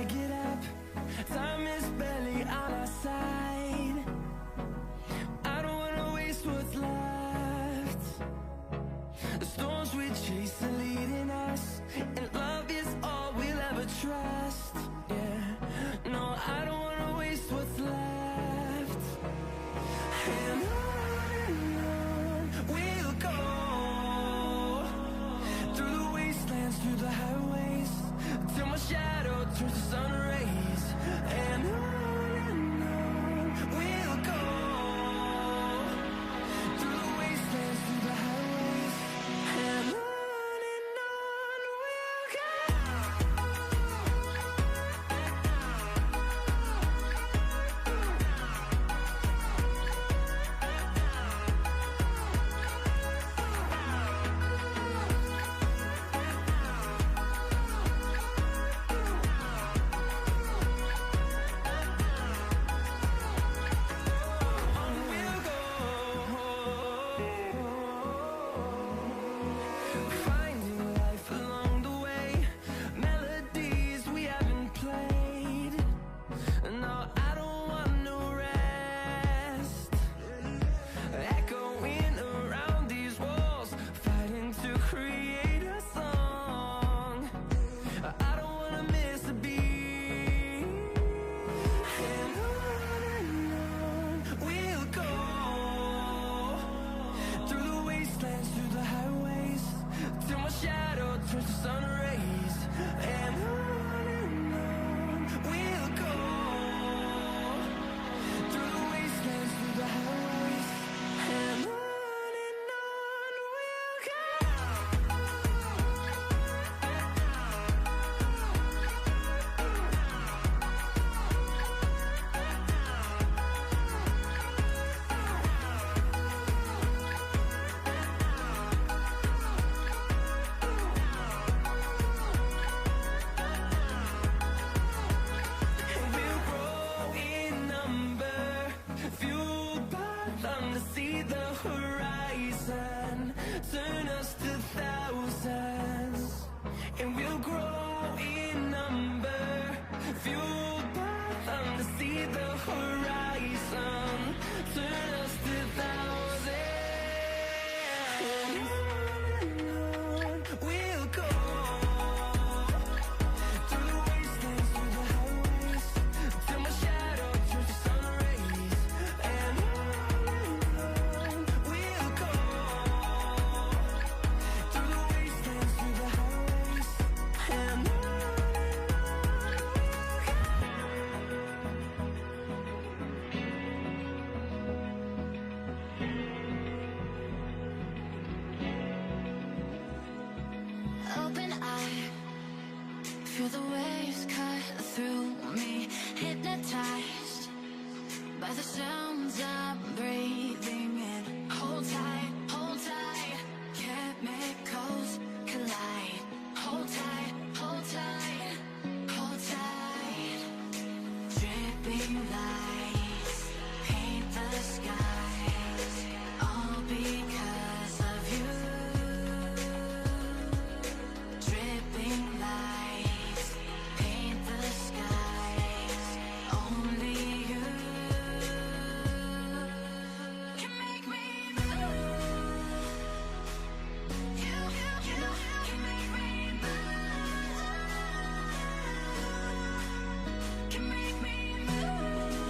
I get up, time is barely on our side. I don't wanna waste what's left. The storms we chase are leading us, and love is all we'll ever trust. Yeah, no, I don't wanna waste what's left. And on we'll go, through the wastelands, through the highways, till my shadow turns to sun rays. And on we'll go, through the wastelands, through the highways, and on we'll go. Finding life along the way, melodies we haven't played. No, I don't want no rest. Echoing around these walls, fighting to create a song. I don't wanna miss a beat. And on we'll go, through the wastelands, through the highways, till my shadow turns to sun rays. And on we'll go, through the wastelands, through the highways, and on we'll go. And we'll grow in number, fueled by them to see the horizon, turn us to thousands. And we'll grow in number, fueled by them to see the horizon, turn us to thousands. And on we'll go, through the wastelands, through the highways, till my shadow turns to sun rays. And on we'll go, through the wastelands, through the highways, and on we'll go. Open eye, feel the waves cut through me, hypnotized by the sounds I'm breathing in. Hold tight, chemicals collide. Hold tight, hold tight, hold tight. Dripping lights paint the skies, all because of you. Dripping lights paint the skies, only you can make me move. You can make me move. Can make me move.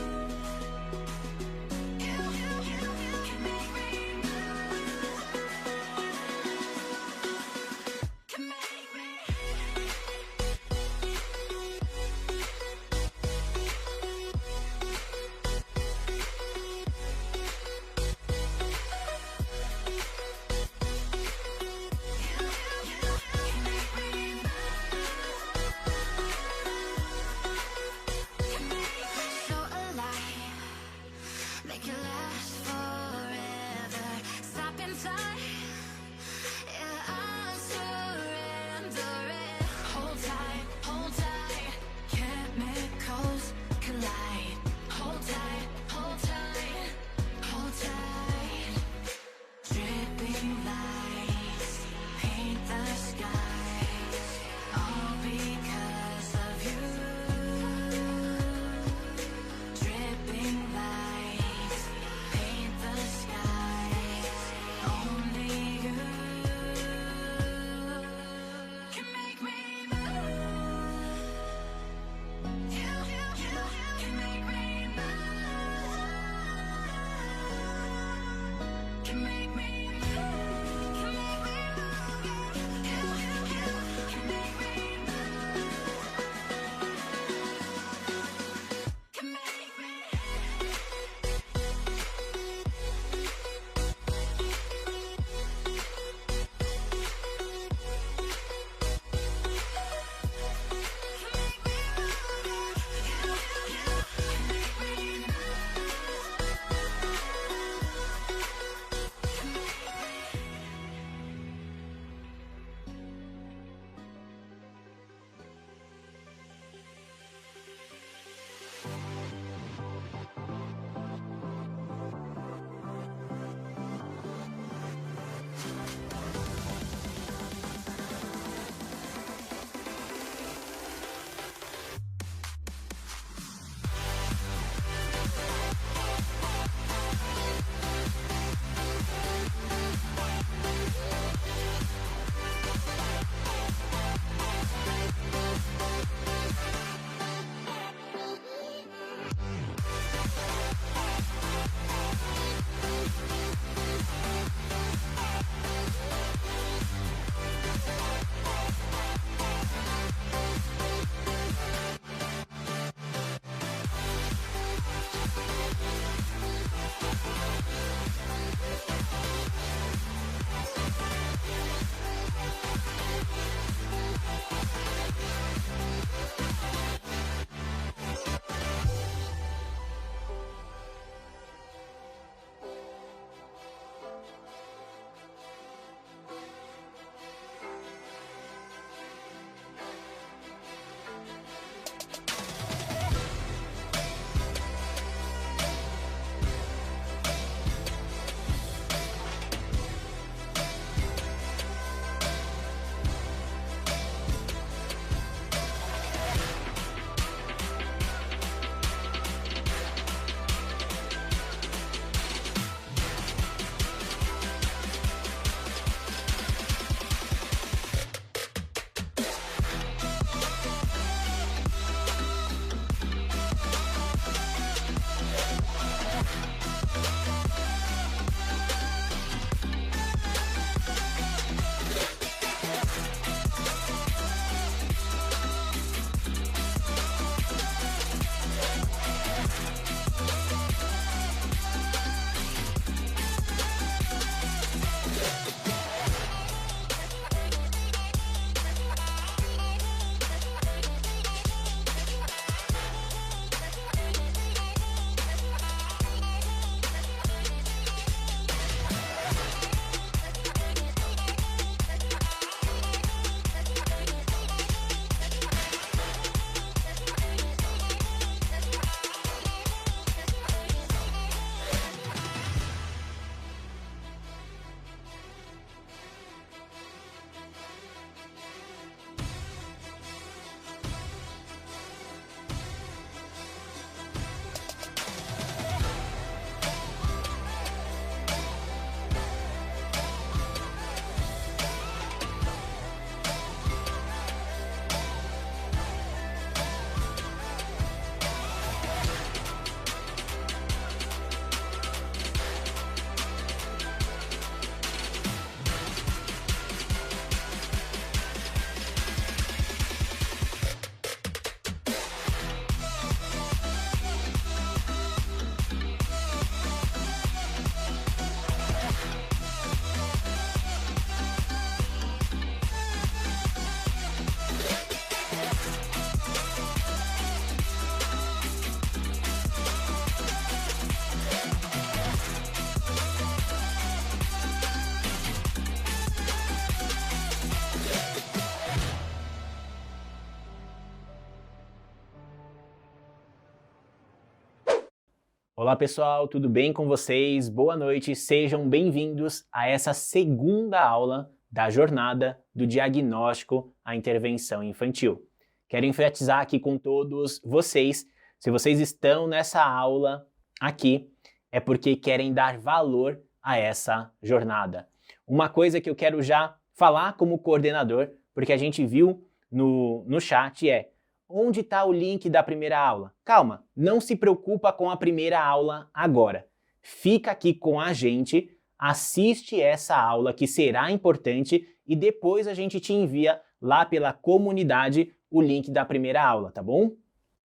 Olá pessoal, tudo bem com vocês? Boa noite, sejam bem-vindos a essa segunda aula da jornada do diagnóstico à intervenção infantil. Quero enfatizar aqui com todos vocês, se vocês estão nessa aula aqui, é porque querem dar valor a essa jornada. Uma coisa que eu quero já falar como coordenador, porque a gente viu no chat é: onde está o link da primeira aula? Calma, não se preocupa com a primeira aula agora. Fica aqui com a gente, assiste essa aula que será importante e depois a gente te envia lá pela comunidade o link da primeira aula, tá bom?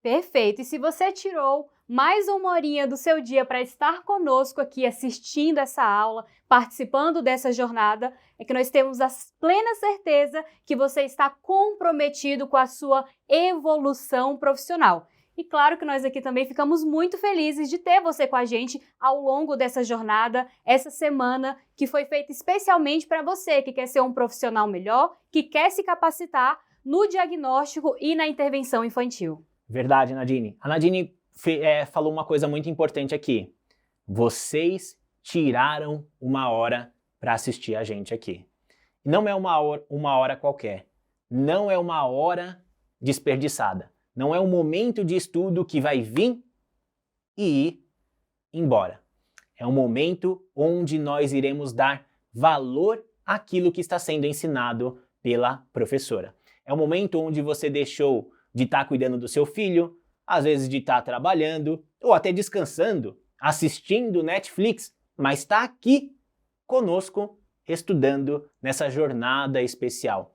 Perfeito! E se você tirou mais uma horinha do seu dia para estar conosco aqui assistindo essa aula, participando dessa jornada, é que nós temos a plena certeza que você está comprometido com a sua evolução profissional. E claro que nós aqui também ficamos muito felizes de ter você com a gente ao longo dessa jornada, essa semana que foi feita especialmente para você que quer ser um profissional melhor, que quer se capacitar no diagnóstico e na intervenção infantil. Verdade, Nadine. A Nadine falou uma coisa muito importante aqui. Vocês tiraram uma hora para assistir a gente aqui. Não é uma hora qualquer. Não é uma hora desperdiçada. Não é um momento de estudo que vai vir e ir embora. É um momento onde nós iremos dar valor àquilo que está sendo ensinado pela professora. É um momento onde você deixou de estar cuidando do seu filho, às vezes de estar trabalhando, ou até descansando, assistindo Netflix, mas está aqui conosco, estudando nessa jornada especial.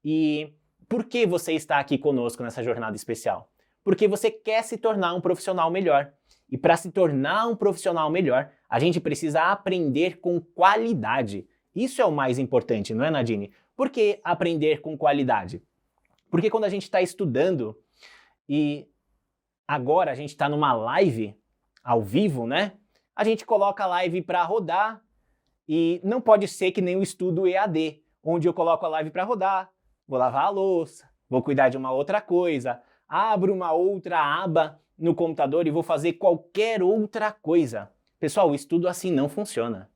E por que você está aqui conosco nessa jornada especial? Porque você quer se tornar um profissional melhor. E para se tornar um profissional melhor, a gente precisa aprender com qualidade. Isso é o mais importante, não é, Nadine? Por que aprender com qualidade? Porque quando a gente está estudando e agora a gente está numa live ao vivo, né? A gente coloca a live para rodar e não pode ser que nem o estudo EAD, onde eu coloco a live para rodar, vou lavar a louça, vou cuidar de uma outra coisa, abro uma outra aba no computador e vou fazer qualquer outra coisa. Pessoal, o estudo assim não funciona.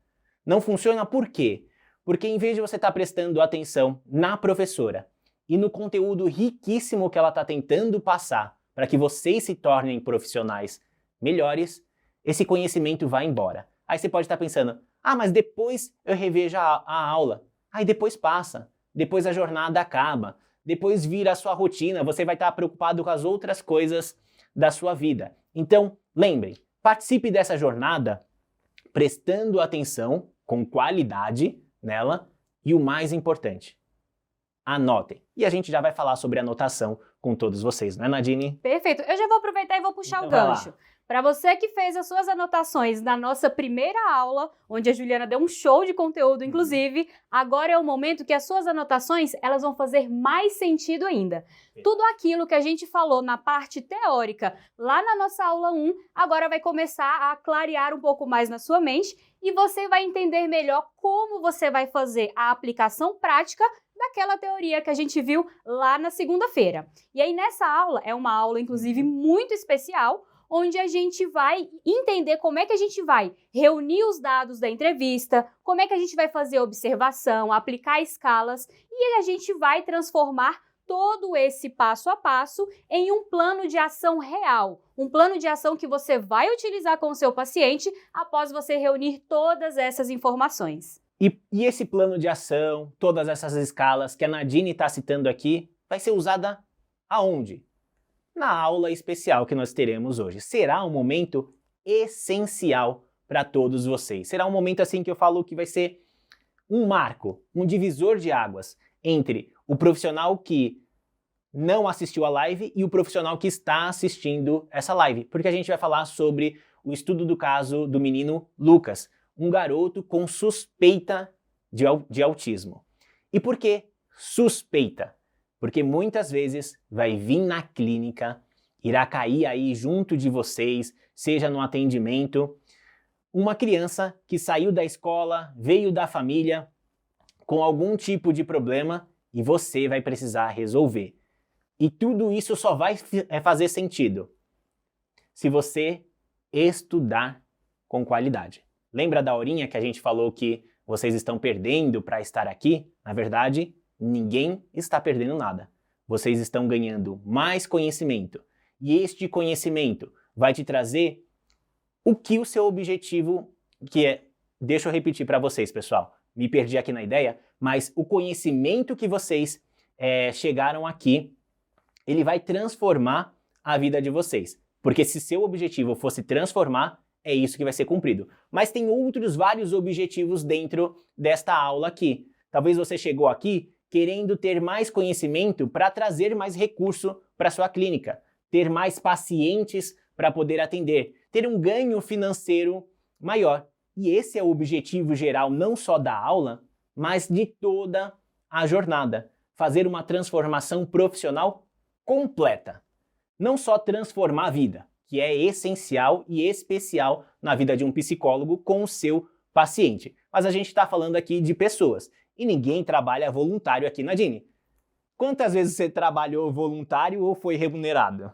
Não funciona por quê? Porque em vez de você estar prestando atenção na professora e no conteúdo riquíssimo que ela está tentando passar para que vocês se tornem profissionais melhores, esse conhecimento vai embora. Aí você pode estar pensando, mas depois eu revejo a aula. Aí depois passa, depois a jornada acaba, depois vira a sua rotina, você vai estar preocupado com as outras coisas da sua vida. Então, lembrem, participe dessa jornada prestando atenção com qualidade nela e o mais importante, anotem. E a gente já vai falar sobre anotação com todos vocês, não é, Nadine? Perfeito. Eu já vou aproveitar e vou puxar Então o gancho. Para você que fez as suas anotações na nossa primeira aula, onde a Juliana deu um show de conteúdo, inclusive, agora é o momento que as suas anotações elas vão fazer mais sentido ainda. Tudo aquilo que a gente falou na parte teórica lá na nossa aula 1, agora vai começar a clarear um pouco mais na sua mente e você vai entender melhor como você vai fazer a aplicação prática daquela teoria que a gente viu lá na segunda-feira. E aí nessa aula, é uma aula inclusive muito especial, onde a gente vai entender como é que a gente vai reunir os dados da entrevista, como é que a gente vai fazer observação, aplicar escalas e a gente vai transformar todo esse passo a passo em um plano de ação real, um plano de ação que você vai utilizar com o seu paciente após você reunir todas essas informações. E esse plano de ação, todas essas escalas que a Nadine está citando aqui, vai ser usada aonde? Na aula especial que nós teremos hoje. Será um momento essencial para todos vocês. Será um momento assim que eu falo que vai ser um marco, um divisor de águas entre o profissional que não assistiu a live e o profissional que está assistindo essa live. Porque a gente vai falar sobre o estudo do caso do menino Lucas, um garoto com suspeita de autismo. E por que suspeita? Porque muitas vezes vai vir na clínica, irá cair aí junto de vocês, seja no atendimento, uma criança que saiu da escola, veio da família com algum tipo de problema e você vai precisar resolver. E tudo isso só vai fazer sentido se você estudar com qualidade. Lembra da horinha que a gente falou que vocês estão perdendo para estar aqui? Na verdade, ninguém está perdendo nada. Vocês estão ganhando mais conhecimento. E este conhecimento vai te trazer o que o seu objetivo que é. Deixa eu repetir para vocês, pessoal. Me perdi aqui na ideia, mas o conhecimento que vocês chegaram aqui, ele vai transformar a vida de vocês. Porque se seu objetivo fosse transformar, é isso que vai ser cumprido. Mas tem outros vários objetivos dentro desta aula aqui. Talvez você chegou aqui querendo ter mais conhecimento para trazer mais recurso para sua clínica, ter mais pacientes para poder atender, ter um ganho financeiro maior. E esse é o objetivo geral não só da aula, mas de toda a jornada. Fazer uma transformação profissional completa. Não só transformar a vida, que é essencial e especial na vida de um psicólogo com o seu paciente. Mas a gente está falando aqui de pessoas. E ninguém trabalha voluntário aqui, Nadine. Quantas vezes você trabalhou voluntário ou foi remunerado?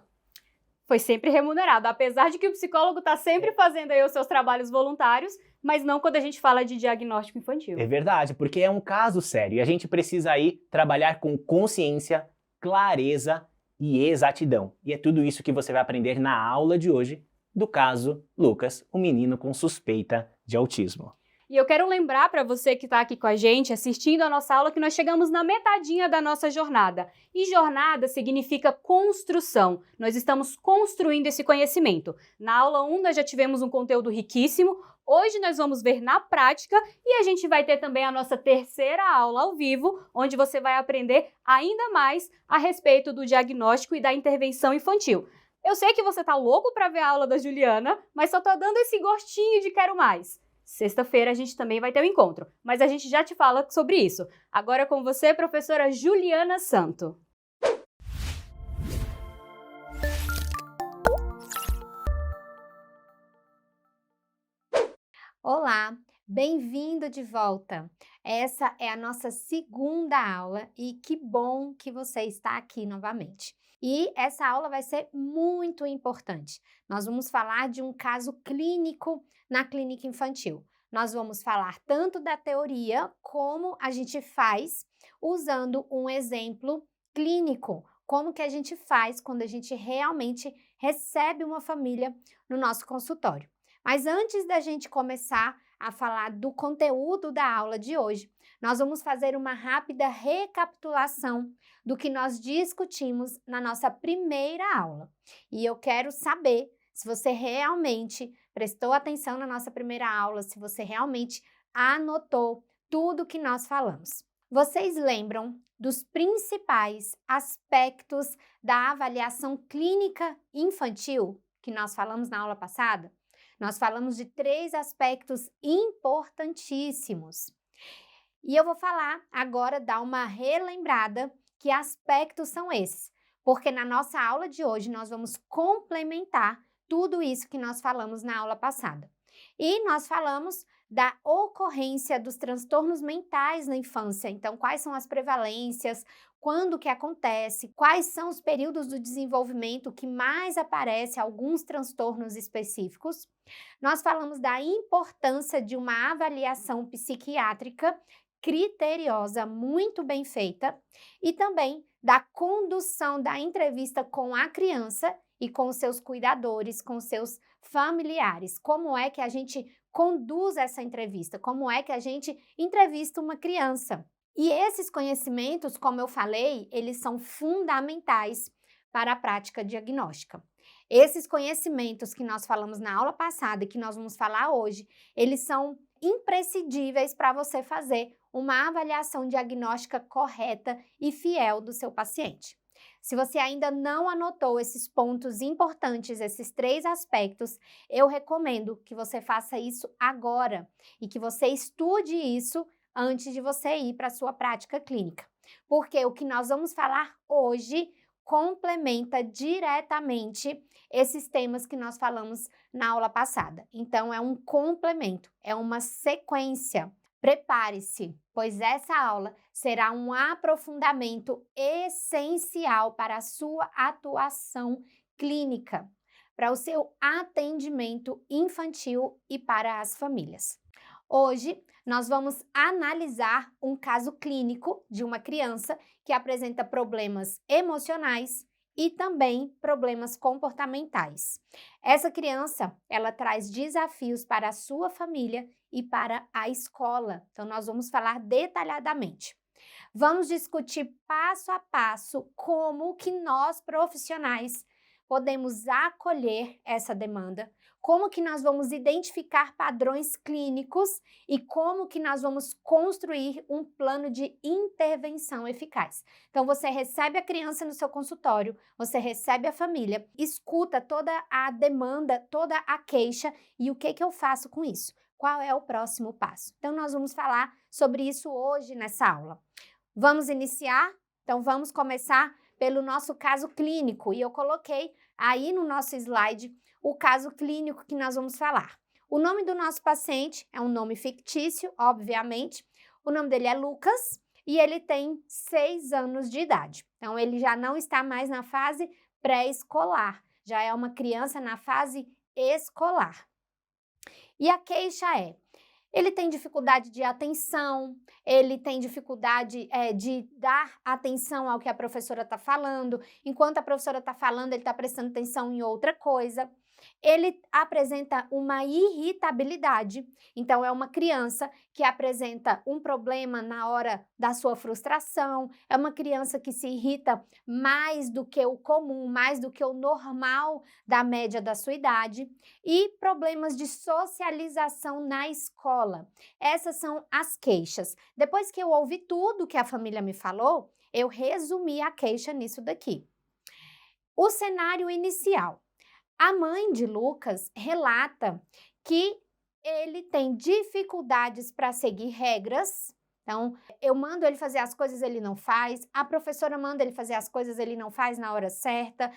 Foi sempre remunerado, apesar de que o psicólogo está sempre fazendo aí os seus trabalhos voluntários, mas não quando a gente fala de diagnóstico infantil. É verdade, porque é um caso sério e a gente precisa aí trabalhar com consciência, clareza e exatidão. E é tudo isso que você vai aprender na aula de hoje do caso Lucas, um menino com suspeita de autismo. E eu quero lembrar para você que está aqui com a gente, assistindo a nossa aula, que nós chegamos na metadinha da nossa jornada. E jornada significa construção. Nós estamos construindo esse conhecimento. Na aula 1 nós já tivemos um conteúdo riquíssimo. Hoje nós vamos ver na prática e a gente vai ter também a nossa terceira aula ao vivo, onde você vai aprender ainda mais a respeito do diagnóstico e da intervenção infantil. Eu sei que você está louco para ver a aula da Juliana, mas só estou dando esse gostinho de quero mais. Sexta-feira a gente também vai ter um encontro, mas a gente já te fala sobre isso. Agora com você, professora Juliana Santo. Olá, bem-vindo de volta. Essa é a nossa segunda aula e que bom que você está aqui novamente. E essa aula vai ser muito importante. Nós vamos falar de um caso clínico na clínica infantil. Nós vamos falar tanto da teoria como a gente faz usando um exemplo clínico. Como que a gente faz quando a gente realmente recebe uma família no nosso consultório. Mas antes da gente começar a falar do conteúdo da aula de hoje, nós vamos fazer uma rápida recapitulação do que nós discutimos na nossa primeira aula. E eu quero saber se você realmente prestou atenção na nossa primeira aula, se você realmente anotou tudo que nós falamos. Vocês lembram dos principais aspectos da avaliação clínica infantil que nós falamos na aula passada? Nós falamos de 3 aspectos importantíssimos. E eu vou falar agora, dar uma relembrada, que aspectos são esses. Porque na nossa aula de hoje nós vamos complementar tudo isso que nós falamos na aula passada. E nós falamos da ocorrência dos transtornos mentais na infância. Então, quais são as prevalências, quando que acontece, quais são os períodos do desenvolvimento que mais aparece alguns transtornos específicos. Nós falamos da importância de uma avaliação psiquiátrica criteriosa, muito bem feita, e também da condução da entrevista com a criança e com os seus cuidadores, com os seus familiares. Como é que a gente conduz essa entrevista? Como é que a gente entrevista uma criança? E esses conhecimentos, como eu falei, eles são fundamentais para a prática diagnóstica. Esses conhecimentos que nós falamos na aula passada e que nós vamos falar hoje, eles são imprescindíveis para você fazer uma avaliação diagnóstica correta e fiel do seu paciente. Se você ainda não anotou esses pontos importantes, esses 3 aspectos, eu recomendo que você faça isso agora e que você estude isso antes de você ir para a sua prática clínica. Porque o que nós vamos falar hoje complementa diretamente esses temas que nós falamos na aula passada. Então, é um complemento, é uma sequência. Prepare-se, pois essa aula será um aprofundamento essencial para a sua atuação clínica, para o seu atendimento infantil e para as famílias. Hoje, nós vamos analisar um caso clínico de uma criança que apresenta problemas emocionais e também problemas comportamentais. Essa criança, ela traz desafios para a sua família e para a escola. Então, nós vamos falar detalhadamente. Vamos discutir passo a passo como que nós, profissionais, podemos acolher essa demanda, como que nós vamos identificar padrões clínicos e como que nós vamos construir um plano de intervenção eficaz. Então, você recebe a criança no seu consultório, você recebe a família, escuta toda a demanda, toda a queixa e o que eu faço com isso? Qual é o próximo passo? Então, nós vamos falar sobre isso hoje nessa aula. Vamos iniciar? Então, vamos começar pelo nosso caso clínico e eu coloquei aí no nosso slide o caso clínico que nós vamos falar. O nome do nosso paciente é um nome fictício, obviamente. O nome dele é Lucas e ele tem 6 anos de idade. Então, ele já não está mais na fase pré-escolar, já é uma criança na fase escolar. E a queixa é: ele tem dificuldade de atenção, ele tem dificuldade de dar atenção ao que a professora está falando. Enquanto a professora está falando, ele está prestando atenção em outra coisa. Ele apresenta uma irritabilidade, então é uma criança que apresenta um problema na hora da sua frustração, é uma criança que se irrita mais do que o comum, mais do que o normal da média da sua idade, e problemas de socialização na escola. Essas são as queixas. Depois que eu ouvi tudo que a família me falou, eu resumi a queixa nisso daqui. O cenário inicial. A mãe de Lucas relata que ele tem dificuldades para seguir regras. Então, eu mando ele fazer as coisas, ele não faz. A professora manda ele fazer as coisas, ele não faz na hora certa.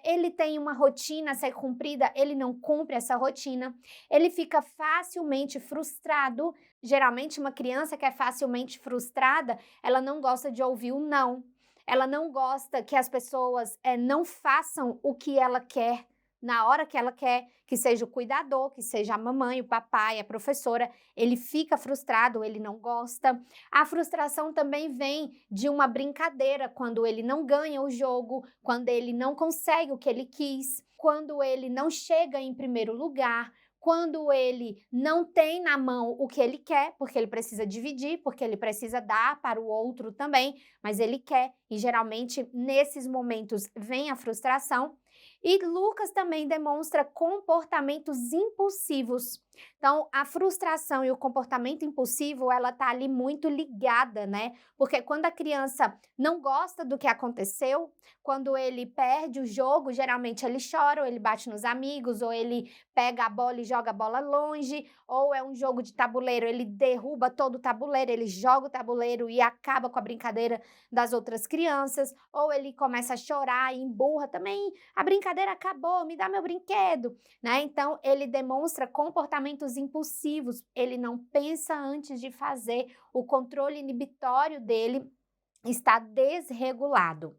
Ele tem uma rotina a ser cumprida, ele não cumpre essa rotina. Ele fica facilmente frustrado. Geralmente, uma criança que é facilmente frustrada, ela não gosta de ouvir o não. Ela não gosta que as pessoas não façam o que ela quer, na hora que ela quer, que seja o cuidador, que seja a mamãe, o papai, a professora. Ele fica frustrado, ele não gosta. A frustração também vem de uma brincadeira, quando ele não ganha o jogo, quando ele não consegue o que ele quis, quando ele não chega em primeiro lugar, quando ele não tem na mão o que ele quer, porque ele precisa dividir, porque ele precisa dar para o outro também, mas ele quer, e geralmente nesses momentos vem a frustração. E Lucas também demonstra comportamentos impulsivos. Então, a frustração e o comportamento impulsivo, ela tá ali muito ligada, né? Porque quando a criança não gosta do que aconteceu, quando ele perde o jogo, geralmente ele chora, ou ele bate nos amigos, ou ele pega a bola e joga a bola longe, ou é um jogo de tabuleiro, ele derruba todo o tabuleiro, ele joga o tabuleiro e acaba com a brincadeira das outras crianças, ou ele começa a chorar e emburra também, a brincadeira acabou, me dá meu brinquedo, né? Então, ele demonstra comportamentos impulsivos, ele não pensa antes de fazer, o controle inibitório dele está desregulado.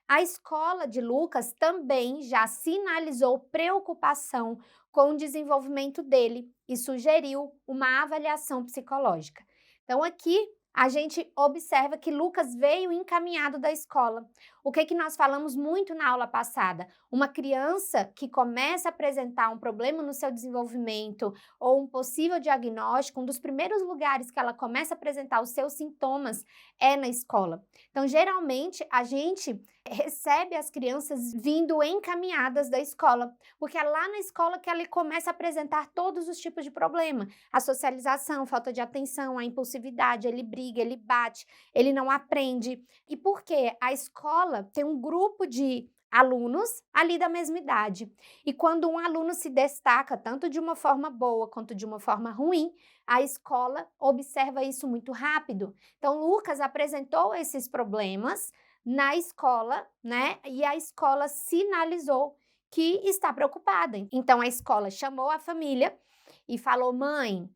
A escola de Lucas também já sinalizou preocupação com o desenvolvimento dele e sugeriu uma avaliação psicológica. Então, aqui a gente observa que Lucas veio encaminhado da escola. O que nós falamos muito na aula passada? Uma criança que começa a apresentar um problema no seu desenvolvimento ou um possível diagnóstico, um dos primeiros lugares que ela começa a apresentar os seus sintomas é na escola. Então, geralmente, a gente recebe as crianças vindo encaminhadas da escola, porque é lá na escola que ela começa a apresentar todos os tipos de problema. A socialização, falta de atenção, a impulsividade, ele briga, ele bate, ele não aprende. E por quê? A escola tem um grupo de alunos ali da mesma idade. E quando um aluno se destaca, tanto de uma forma boa quanto de uma forma ruim, a escola observa isso muito rápido. Então, Lucas apresentou esses problemas na escola, né? E a escola sinalizou que está preocupada. Então, a escola chamou a família e falou: mãe,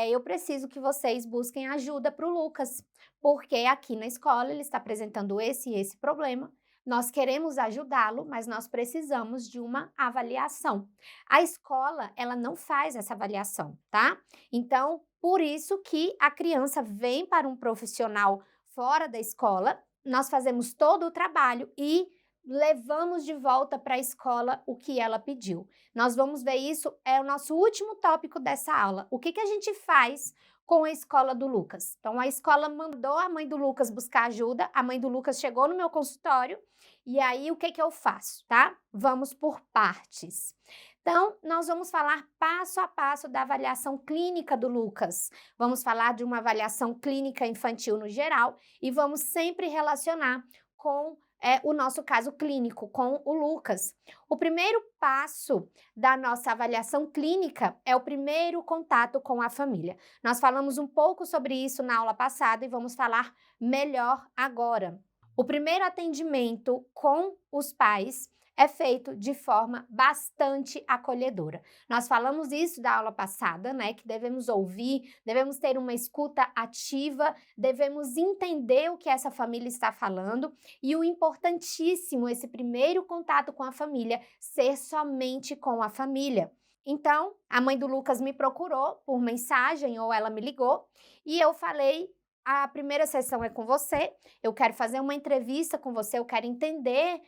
eu preciso que vocês busquem ajuda para o Lucas, porque aqui na escola ele está apresentando esse e esse problema. Nós queremos ajudá-lo, mas nós precisamos de uma avaliação. A escola, ela não faz essa avaliação, tá? Então, por isso que a criança vem para um profissional fora da escola, nós fazemos todo o trabalho e levamos de volta para a escola o que ela pediu. Nós vamos ver isso, é o nosso último tópico dessa aula. O que a gente faz com a escola do Lucas? Então, a escola mandou a mãe do Lucas buscar ajuda, a mãe do Lucas chegou no meu consultório, e aí o que eu faço, tá? Vamos por partes. Então, nós vamos falar passo a passo da avaliação clínica do Lucas. Vamos falar de uma avaliação clínica infantil no geral e vamos sempre relacionar com o nosso caso clínico, com o Lucas. O primeiro passo da nossa avaliação clínica é o primeiro contato com a família. Nós falamos um pouco sobre isso na aula passada e vamos falar melhor agora. O primeiro atendimento com os pais é feito de forma bastante acolhedora. Nós falamos isso da aula passada, né? Que devemos ouvir, devemos ter uma escuta ativa, devemos entender o que essa família está falando e o importantíssimo, esse primeiro contato com a família, ser somente com a família. Então, a mãe do Lucas me procurou por mensagem ou ela me ligou e eu falei: a primeira sessão é com você, eu quero fazer uma entrevista com você, eu quero entender,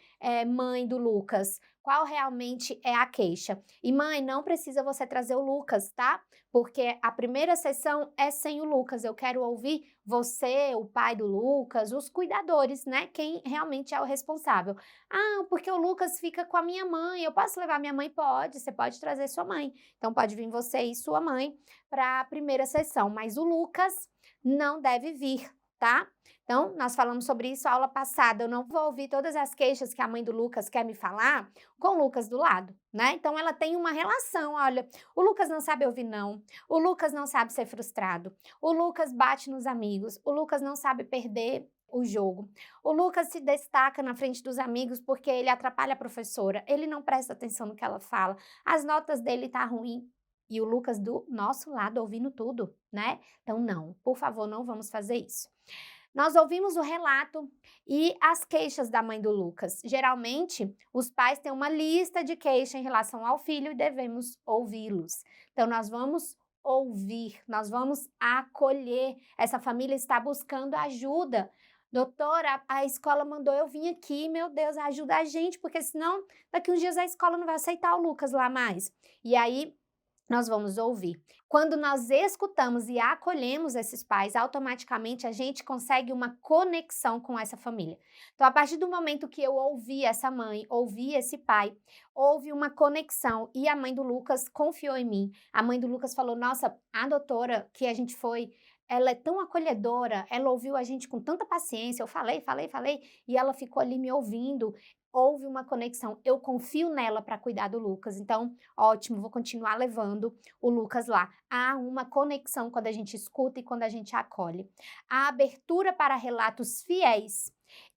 mãe do Lucas, qual realmente é a queixa. E mãe, não precisa você trazer o Lucas, tá? Porque a primeira sessão é sem o Lucas, eu quero ouvir você, o pai do Lucas, os cuidadores, né? Quem realmente é o responsável. Ah, porque o Lucas fica com a minha mãe, eu posso levar minha mãe? Pode, você pode trazer sua mãe. Então pode vir você e sua mãe para a primeira sessão, mas o Lucas não deve vir, tá? Então, nós falamos sobre isso na aula passada, eu não vou ouvir todas as queixas que a mãe do Lucas quer me falar com o Lucas do lado, né? Então, ela tem uma relação, olha, o Lucas não sabe ouvir não, o Lucas não sabe ser frustrado, o Lucas bate nos amigos, o Lucas não sabe perder o jogo, o Lucas se destaca na frente dos amigos porque ele atrapalha a professora, ele não presta atenção no que ela fala, as notas dele tá ruim. E o Lucas do nosso lado ouvindo tudo, né? Então, não, por favor, não vamos fazer isso. Nós ouvimos o relato e as queixas da mãe do Lucas. Geralmente, os pais têm uma lista de queixas em relação ao filho e devemos ouvi-los. Então, nós vamos ouvir, nós vamos acolher. Essa família está buscando ajuda. Doutora, a escola mandou eu vir aqui, meu Deus, ajuda a gente, porque senão daqui uns dias a escola não vai aceitar o Lucas lá mais. E aí, nós vamos ouvir. Quando nós escutamos e acolhemos esses pais, automaticamente a gente consegue uma conexão com essa família. Então, a partir do momento que eu ouvi essa mãe, ouvi esse pai, houve uma conexão e a mãe do Lucas confiou em mim. A mãe do Lucas falou, nossa, a doutora que a gente foi, ela é tão acolhedora, ela ouviu a gente com tanta paciência, eu falei, e ela ficou ali me ouvindo. Houve uma conexão, eu confio nela para cuidar do Lucas, então, ótimo, vou continuar levando o Lucas lá. Há uma conexão quando a gente escuta e quando a gente acolhe. A abertura para relatos fiéis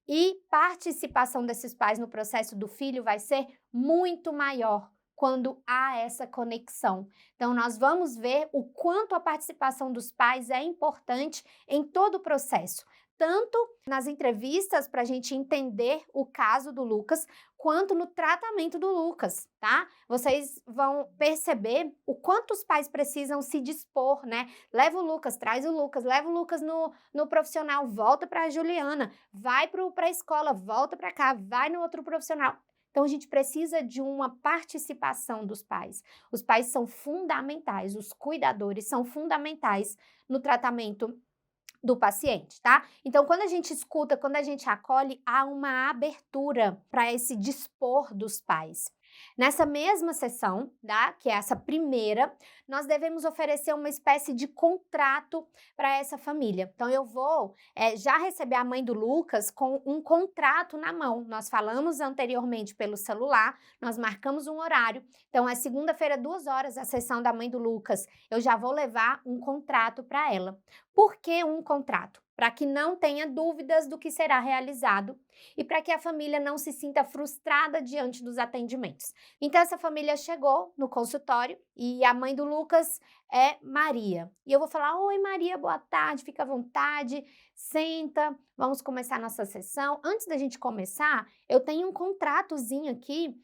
e participação desses pais no processo do filho vai ser muito maior quando há essa conexão. Então, nós vamos ver o quanto a participação dos pais é importante em todo o processo. Tanto nas entrevistas para a gente entender o caso do Lucas, quanto no tratamento do Lucas, tá? Vocês vão perceber o quanto os pais precisam se dispor, né? Leva o Lucas, traz o Lucas, leva o Lucas no profissional, volta para a Juliana, vai para a escola, volta para cá, vai no outro profissional. Então, a gente precisa de uma participação dos pais. Os pais são fundamentais, os cuidadores são fundamentais no tratamento do paciente, tá? Então, quando a gente escuta, quando a gente acolhe, há uma abertura para esse dispor dos pais. Nessa mesma sessão, tá? Que é essa primeira, nós devemos oferecer uma espécie de contrato para essa família. Então, eu vou já receber a mãe do Lucas com um contrato na mão. Nós falamos anteriormente pelo celular, nós marcamos um horário. Então, é segunda-feira, 2 horas, a sessão da mãe do Lucas. Eu já vou levar um contrato para ela. Por que um contrato? para que não tenha dúvidas do que será realizado e para que a família não se sinta frustrada diante dos atendimentos. Então, essa família chegou no consultório e a mãe do Lucas é Maria. E eu vou falar: oi Maria, boa tarde, fica à vontade, senta, vamos começar a nossa sessão. Antes da gente começar, eu tenho um contratozinho aqui,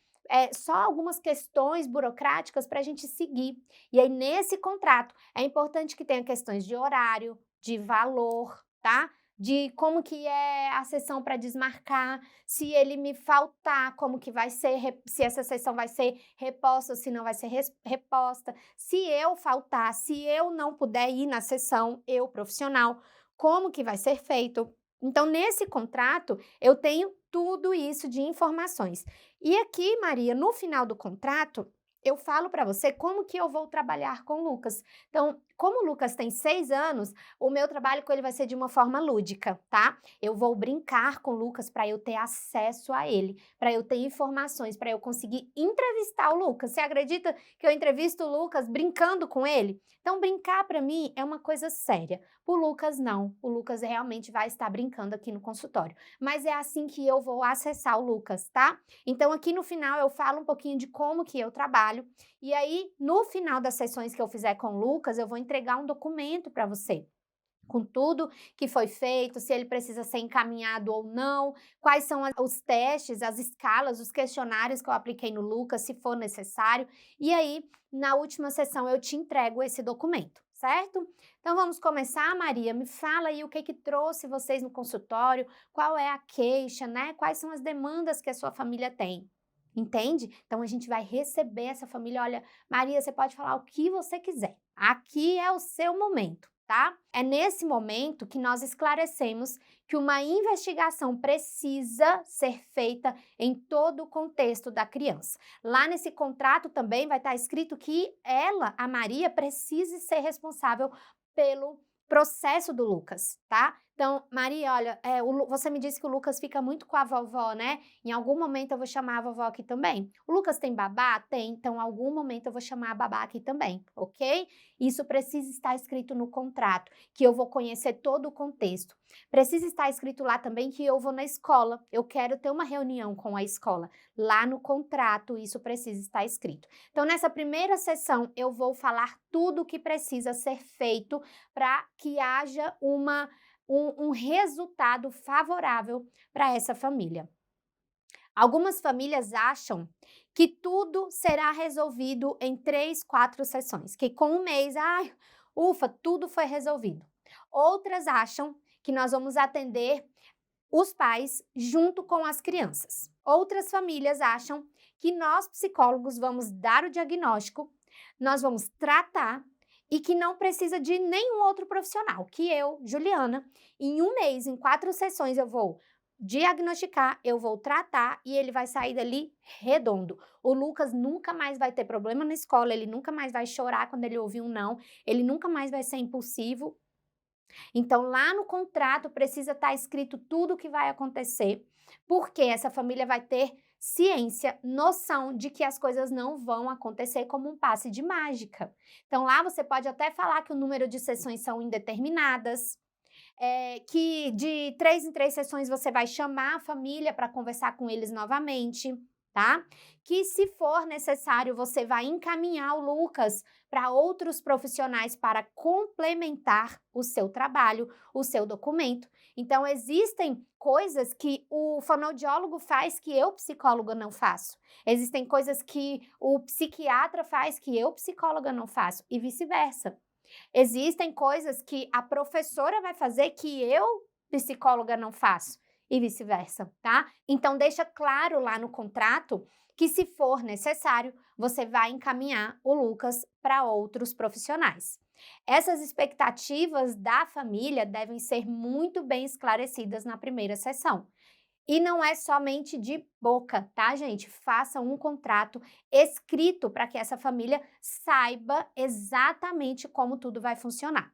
só algumas questões burocráticas para a gente seguir. E aí, nesse contrato, é importante que tenha questões de horário, de valor, tá? De como que é a sessão para desmarcar, se ele me faltar, como que vai ser, se essa sessão vai ser reposta ou se não vai ser reposta. Se eu faltar, se eu não puder ir na sessão, eu profissional, como que vai ser feito. Então, nesse contrato, eu tenho tudo isso de informações. E aqui, Maria, no final do contrato, eu falo para você como que eu vou trabalhar com o Lucas. Então, como o Lucas tem 6 anos, o meu trabalho com ele vai ser de uma forma lúdica, tá? Eu vou brincar com o Lucas para eu ter acesso a ele, para eu ter informações, para eu conseguir entrevistar o Lucas. Você acredita que eu entrevisto o Lucas brincando com ele? Então, brincar para mim é uma coisa séria. O Lucas não. O Lucas realmente vai estar brincando aqui no consultório. Mas é assim que eu vou acessar o Lucas, tá? Então, aqui no final eu falo um pouquinho de como que eu trabalho. E aí, no final das sessões que eu fizer com o Lucas, eu vou entregar um documento para você, com tudo que foi feito, se ele precisa ser encaminhado ou não, quais são os testes, as escalas, os questionários que eu apliquei no Lucas, se for necessário. E aí, na última sessão, eu te entrego esse documento, certo? Então, vamos começar, Maria? Me fala aí o que trouxe vocês no consultório, qual é a queixa, né? Quais são as demandas que a sua família tem. Entende? Então, a gente vai receber essa família. Olha, Maria, você pode falar o que você quiser. Aqui é o seu momento, tá? É nesse momento que nós esclarecemos que uma investigação precisa ser feita em todo o contexto da criança. Lá nesse contrato também vai estar escrito que ela, a Maria, precisa ser responsável pelo processo do Lucas, tá? Então, Maria, olha, você me disse que o Lucas fica muito com a vovó, né? Em algum momento eu vou chamar a vovó aqui também. O Lucas tem babá? Tem. Então, em algum momento eu vou chamar a babá aqui também, ok? Isso precisa estar escrito no contrato, que eu vou conhecer todo o contexto. Precisa estar escrito lá também que eu vou na escola. Eu quero ter uma reunião com a escola. Lá no contrato, isso precisa estar escrito. Então, nessa primeira sessão, eu vou falar tudo o que precisa ser feito para que haja um resultado favorável para essa família. Algumas famílias acham que tudo será resolvido em 3, 4 sessões, que com 1 mês, ufa, tudo foi resolvido. Outras acham que nós vamos atender os pais junto com as crianças. Outras famílias acham que nós, psicólogos, vamos dar o diagnóstico, nós vamos tratar e que não precisa de nenhum outro profissional, que eu, Juliana, em 1 mês, em 4 sessões, eu vou diagnosticar, eu vou tratar e ele vai sair dali redondo. O Lucas nunca mais vai ter problema na escola, ele nunca mais vai chorar quando ele ouvir um não, ele nunca mais vai ser impulsivo. Então, lá no contrato precisa estar escrito tudo o que vai acontecer, porque essa família vai ter ciência, noção de que as coisas não vão acontecer como um passe de mágica. Então, lá você pode até falar que o número de sessões são indeterminadas, que de 3 em 3 sessões você vai chamar a família para conversar com eles novamente, tá? Que se for necessário, você vai encaminhar o Lucas para outros profissionais para complementar o seu trabalho, o seu documento. Então, existem coisas que o fonoaudiólogo faz que eu, psicóloga, não faço. Existem coisas que o psiquiatra faz que eu, psicóloga, não faço e vice-versa. Existem coisas que a professora vai fazer que eu, psicóloga, não faço e vice-versa, tá? Então, deixa claro lá no contrato que, se for necessário, você vai encaminhar o Lucas para outros profissionais. Essas expectativas da família devem ser muito bem esclarecidas na primeira sessão. E não é somente de boca, tá, gente? Faça um contrato escrito para que essa família saiba exatamente como tudo vai funcionar.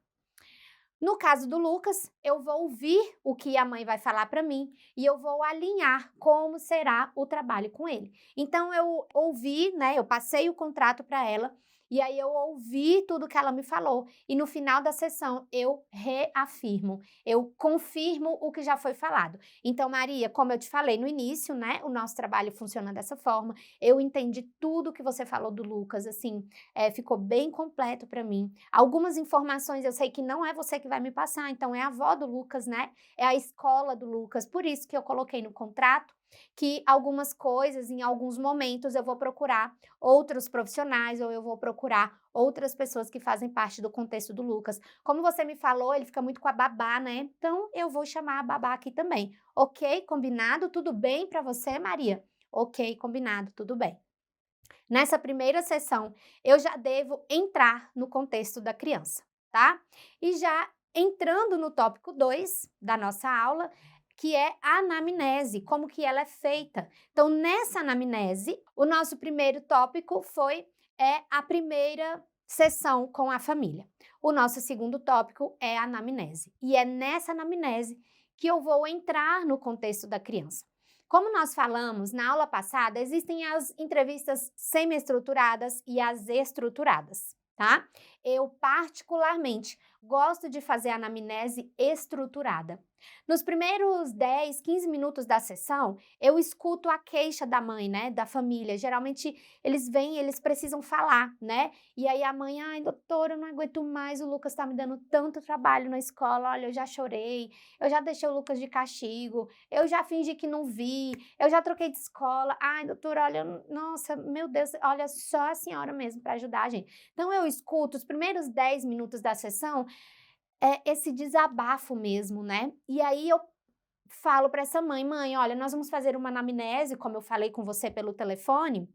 No caso do Lucas, eu vou ouvir o que a mãe vai falar para mim e eu vou alinhar como será o trabalho com ele. Então, eu ouvi, né? Eu passei o contrato para ela E aí eu ouvi tudo que ela me falou. E no final da sessão eu reafirmo, eu confirmo o que já foi falado. Então, Maria, como eu te falei no início, né, o nosso trabalho funciona dessa forma. Eu entendi tudo que você falou do Lucas, assim, ficou bem completo para mim. Algumas informações eu sei que não é você que vai me passar, então é a avó do Lucas, né? É a escola do Lucas, por isso que eu coloquei no contrato que algumas coisas, em alguns momentos, eu vou procurar outros profissionais ou eu vou procurar outras pessoas que fazem parte do contexto do Lucas. Como você me falou, ele fica muito com a babá, né? Então, eu vou chamar a babá aqui também. Ok? Combinado? Tudo bem para você, Maria? Ok, combinado, tudo bem. Nessa primeira sessão, eu já devo entrar no contexto da criança, tá? E já entrando no tópico 2 da nossa aula, que é a anamnese, como que ela é feita. Então, nessa anamnese, o nosso primeiro tópico foi a primeira sessão com a família. O nosso segundo tópico é a anamnese. E é nessa anamnese que eu vou entrar no contexto da criança. Como nós falamos na aula passada, existem as entrevistas semi-estruturadas e as estruturadas, tá? Eu, particularmente, gosto de fazer a anamnese estruturada. Nos primeiros 10, 15 minutos da sessão, eu escuto a queixa da mãe, né, da família. Geralmente, eles vêm, eles precisam falar, né? E aí a mãe, ai, doutora, eu não aguento mais, o Lucas tá me dando tanto trabalho na escola, olha, eu já chorei, eu já deixei o Lucas de castigo, eu já fingi que não vi, eu já troquei de escola, ai, doutora, olha, nossa, meu Deus, olha, só a senhora mesmo para ajudar a gente. Então, eu escuto os primeiros 10 minutos da sessão, esse desabafo mesmo, né? E aí eu falo para essa mãe, olha, nós vamos fazer uma anamnese, como eu falei com você pelo telefone,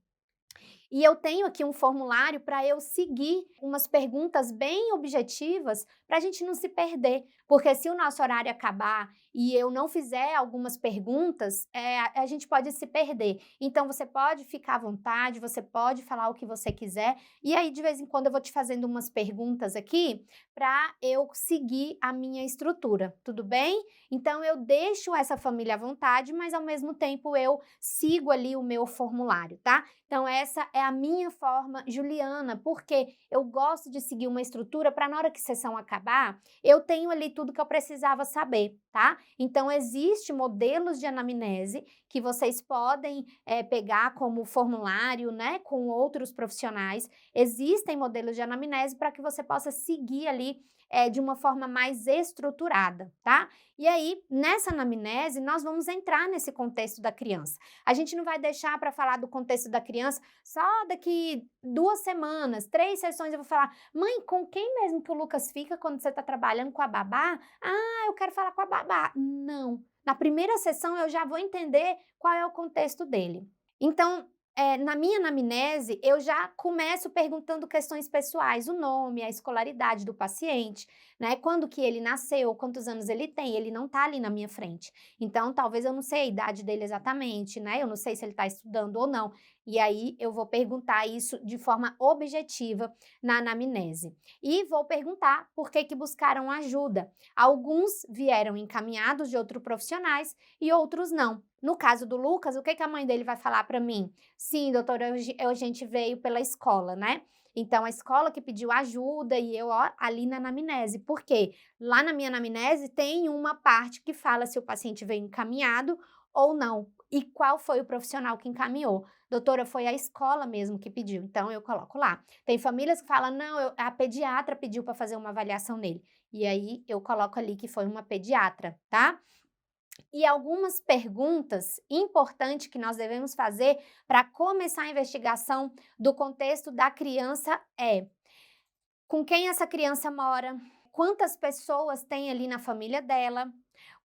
e eu tenho aqui um formulário para eu seguir umas perguntas bem objetivas para a gente não se perder. Porque se o nosso horário acabar e eu não fizer algumas perguntas, a gente pode se perder. Então, você pode ficar à vontade, você pode falar o que você quiser. E aí, de vez em quando, eu vou te fazendo umas perguntas aqui para eu seguir a minha estrutura, tudo bem? Então, eu deixo essa família à vontade, mas ao mesmo tempo eu sigo ali o meu formulário, tá? Então, essa é a minha forma juliana, porque eu gosto de seguir uma estrutura para na hora que a sessão acabar, eu tenho ali tudo que eu precisava saber, tá? Então, existe modelos de anamnese que vocês podem pegar como formulário, né, com outros profissionais. Existem modelos de anamnese para que você possa seguir ali de uma forma mais estruturada, tá? E aí, nessa anamnese, nós vamos entrar nesse contexto da criança. A gente não vai deixar para falar do contexto da criança só daqui 2 semanas, 3 sessões eu vou falar, mãe, com quem mesmo que o Lucas fica quando você está trabalhando com a babá? Ah, eu quero falar com a babá. Não. Na primeira sessão eu já vou entender qual é o contexto dele. Então, na minha anamnese, eu já começo perguntando questões pessoais, o nome, a escolaridade do paciente, né? Quando que ele nasceu, quantos anos ele tem, ele não tá ali na minha frente. Então, talvez eu não sei a idade dele exatamente, né? Eu não sei se ele tá estudando ou não. E aí, eu vou perguntar isso de forma objetiva na anamnese. E vou perguntar por que buscaram ajuda. Alguns vieram encaminhados de outros profissionais e outros não. No caso do Lucas, o que a mãe dele vai falar para mim? Sim, doutora, a gente veio pela escola, né? Então, a escola que pediu ajuda e eu ali na anamnese. Por quê? Lá na minha anamnese tem uma parte que fala se o paciente veio encaminhado ou não. E qual foi o profissional que encaminhou? Doutora, foi a escola mesmo que pediu. Então, eu coloco lá. Tem famílias que falam, não, a pediatra pediu para fazer uma avaliação nele. E aí, eu coloco ali que foi uma pediatra, tá? E algumas perguntas importantes que nós devemos fazer para começar a investigação do contexto da criança com quem essa criança mora, quantas pessoas tem ali na família dela,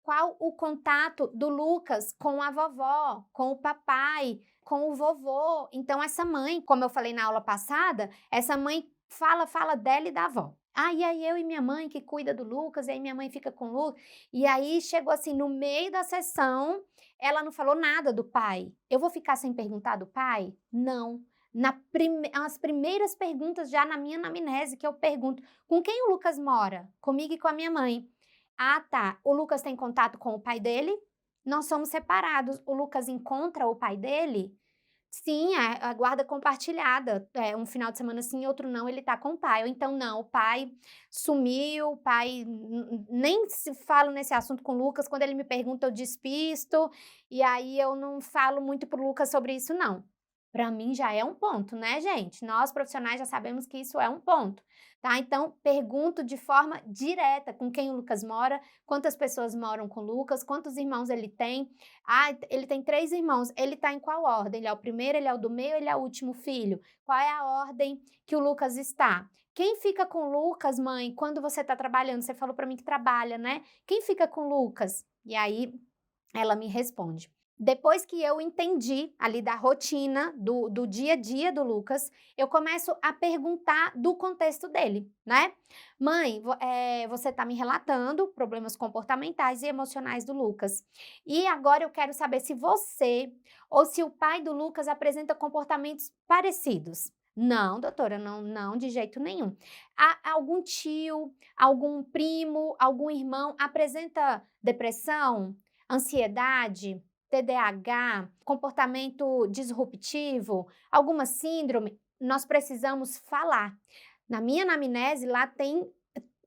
qual o contato do Lucas com a vovó, com o papai, com o vovô. Então, essa mãe, como eu falei na aula passada, essa mãe fala dela e da avó. Ah, e aí eu e minha mãe que cuida do Lucas, e aí minha mãe fica com o Lucas. E aí chegou assim, no meio da sessão, ela não falou nada do pai. Eu vou ficar sem perguntar do pai? Não. As primeiras perguntas já na minha anamnese que eu pergunto, com quem o Lucas mora? Comigo e com a minha mãe. Ah, tá. O Lucas tem contato com o pai dele? Nós somos separados. O Lucas encontra o pai dele? Sim, a guarda compartilhada. Um final de semana sim, outro não, ele tá com o pai. Ou então não, o pai sumiu, o pai nem se falo nesse assunto com o Lucas, quando ele me pergunta eu despisto, e aí eu não falo muito pro Lucas sobre isso não. Para mim já é um ponto, né, gente? Nós profissionais já sabemos que isso é um ponto, tá? Então, pergunto de forma direta com quem o Lucas mora, quantas pessoas moram com o Lucas, quantos irmãos ele tem. Ah, ele tem 3 irmãos, ele tá em qual ordem? Ele é o primeiro, ele é o do meio, ele é o último filho? Qual é a ordem que o Lucas está? Quem fica com o Lucas, mãe, quando você tá trabalhando? Você falou para mim que trabalha, né? Quem fica com o Lucas? E aí, ela me responde. Depois que eu entendi ali da rotina, do dia a dia do Lucas, eu começo a perguntar do contexto dele, né? Mãe, você tá me relatando problemas comportamentais e emocionais do Lucas. E agora eu quero saber se você ou se o pai do Lucas apresenta comportamentos parecidos. Não, doutora, não, de jeito nenhum. Algum tio, algum primo, algum irmão apresenta depressão, ansiedade, TDAH, comportamento disruptivo, alguma síndrome? Nós precisamos falar. Na minha anamnese, lá tem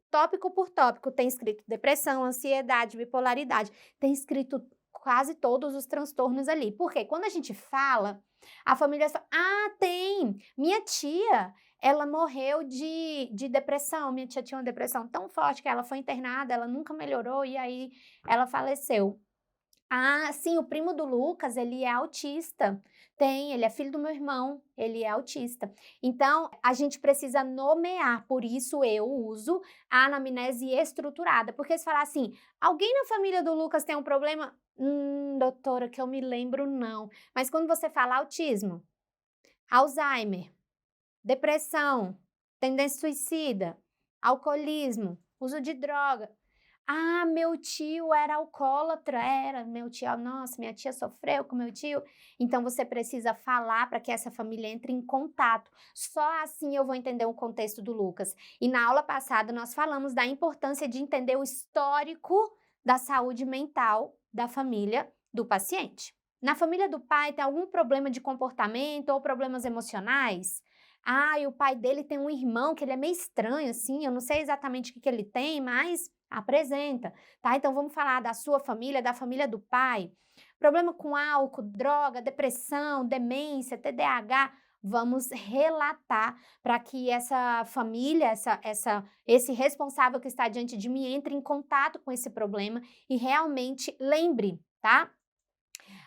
tópico por tópico, tem escrito depressão, ansiedade, bipolaridade, tem escrito quase todos os transtornos ali. Porque quando a gente fala, a família fala, tem, minha tia, ela morreu de depressão, minha tia tinha uma depressão tão forte que ela foi internada, ela nunca melhorou e aí ela faleceu. Sim, o primo do Lucas, ele é autista. Ele é filho do meu irmão, ele é autista. Então, a gente precisa nomear, por isso eu uso a anamnese estruturada. Porque se falar assim, alguém na família do Lucas tem um problema? Doutora, que eu me lembro, não. Mas quando você fala autismo, Alzheimer, depressão, tendência suicida, alcoolismo, uso de droga. Meu tio era alcoólatra, meu tio, nossa, minha tia sofreu com meu tio. Então, você precisa falar para que essa família entre em contato. Só assim eu vou entender o contexto do Lucas. E na aula passada, nós falamos da importância de entender o histórico da saúde mental da família do paciente. Na família do pai, tem algum problema de comportamento ou problemas emocionais? E o pai dele tem um irmão que ele é meio estranho, assim, eu não sei exatamente o que ele tem, mas apresenta, tá? Então, vamos falar da sua família, da família do pai. Problema com álcool, droga, depressão, demência, TDAH. Vamos relatar para que essa família, esse responsável que está diante de mim entre em contato com esse problema e realmente lembre, tá?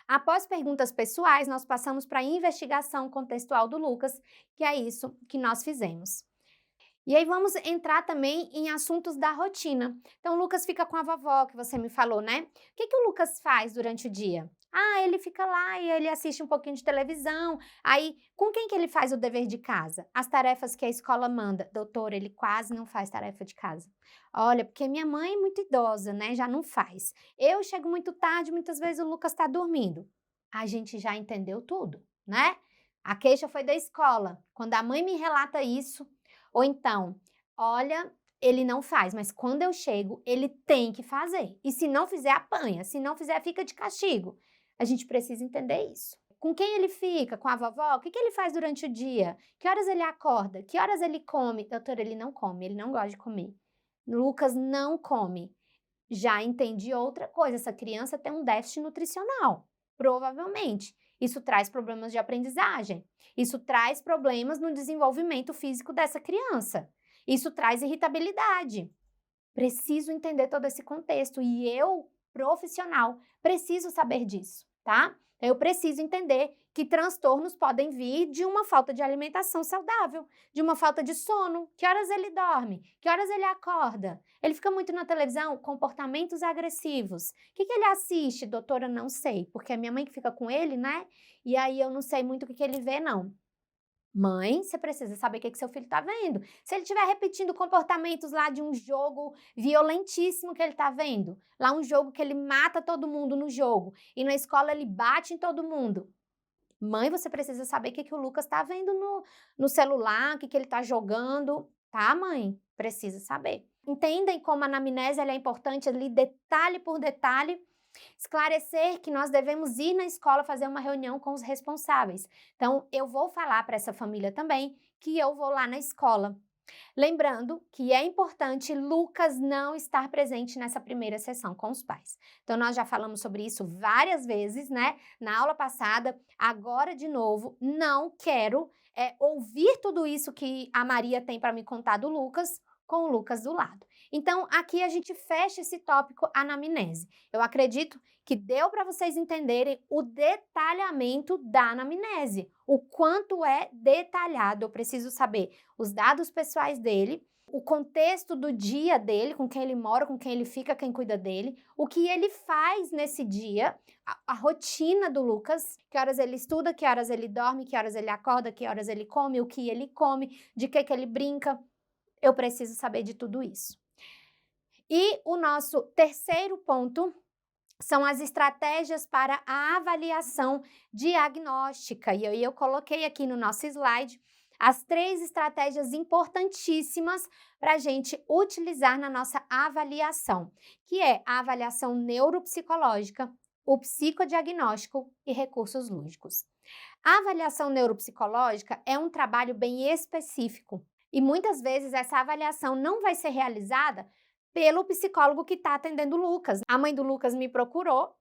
Após perguntas pessoais, nós passamos para a investigação contextual do Lucas, que é isso que nós fizemos. E aí vamos entrar também em assuntos da rotina. Então, o Lucas fica com a vovó, que você me falou, né? O que o Lucas faz durante o dia? Ele fica lá e ele assiste um pouquinho de televisão. Aí, com quem que ele faz o dever de casa? As tarefas que a escola manda. Doutor, ele quase não faz tarefa de casa. Olha, porque minha mãe é muito idosa, né? Já não faz. Eu chego muito tarde, muitas vezes o Lucas está dormindo. A gente já entendeu tudo, né? A queixa foi da escola. Quando a mãe me relata isso, ou então, olha, ele não faz, mas quando eu chego, ele tem que fazer. E se não fizer, apanha. Se não fizer, fica de castigo. A gente precisa entender isso. Com quem ele fica? Com a vovó? O que ele faz durante o dia? Que horas ele acorda? Que horas ele come? Doutor, ele não come, ele não gosta de comer. Lucas não come. Já entendi outra coisa, essa criança tem um déficit nutricional, provavelmente. Isso traz problemas de aprendizagem. Isso traz problemas no desenvolvimento físico dessa criança. Isso traz irritabilidade. Preciso entender todo esse contexto e eu, profissional, preciso saber disso, tá? Eu preciso entender que transtornos podem vir de uma falta de alimentação saudável, de uma falta de sono. Que horas ele dorme? Que horas ele acorda? Ele fica muito na televisão? Comportamentos agressivos. O que ele assiste? Doutora, não sei, porque é minha mãe que fica com ele, né? E aí eu não sei muito o que ele vê, não. Mãe, você precisa saber o que seu filho está vendo. Se ele estiver repetindo comportamentos lá de um jogo violentíssimo que ele está vendo, lá um jogo que ele mata todo mundo no jogo, e na escola ele bate em todo mundo. Mãe, você precisa saber o que o Lucas está vendo no celular, o que ele está jogando, tá, mãe? Precisa saber. Entendem como a anamnese é importante ali, detalhe por detalhe, Esclarecer que nós devemos ir na escola fazer uma reunião com os responsáveis. Então, eu vou falar para essa família também que eu vou lá na escola. Lembrando que é importante Lucas não estar presente nessa primeira sessão com os pais. Então, nós já falamos sobre isso várias vezes, né? Na aula passada, agora de novo, não quero ouvir tudo isso que a Maria tem para me contar do Lucas com o Lucas do lado. Então, aqui a gente fecha esse tópico anamnese. Eu acredito que deu para vocês entenderem o detalhamento da anamnese, o quanto é detalhado. Eu preciso saber os dados pessoais dele, o contexto do dia dele, com quem ele mora, com quem ele fica, quem cuida dele, o que ele faz nesse dia, a rotina do Lucas, que horas ele estuda, que horas ele dorme, que horas ele acorda, que horas ele come, o que ele come, de que ele brinca. Eu preciso saber de tudo isso. E o nosso terceiro ponto são as estratégias para a avaliação diagnóstica. E eu coloquei aqui no nosso slide as 3 estratégias importantíssimas para a gente utilizar na nossa avaliação, que é a avaliação neuropsicológica, o psicodiagnóstico e recursos lúdicos. A avaliação neuropsicológica é um trabalho bem específico e muitas vezes essa avaliação não vai ser realizada pelo psicólogo que está atendendo o Lucas. A mãe do Lucas me procurou,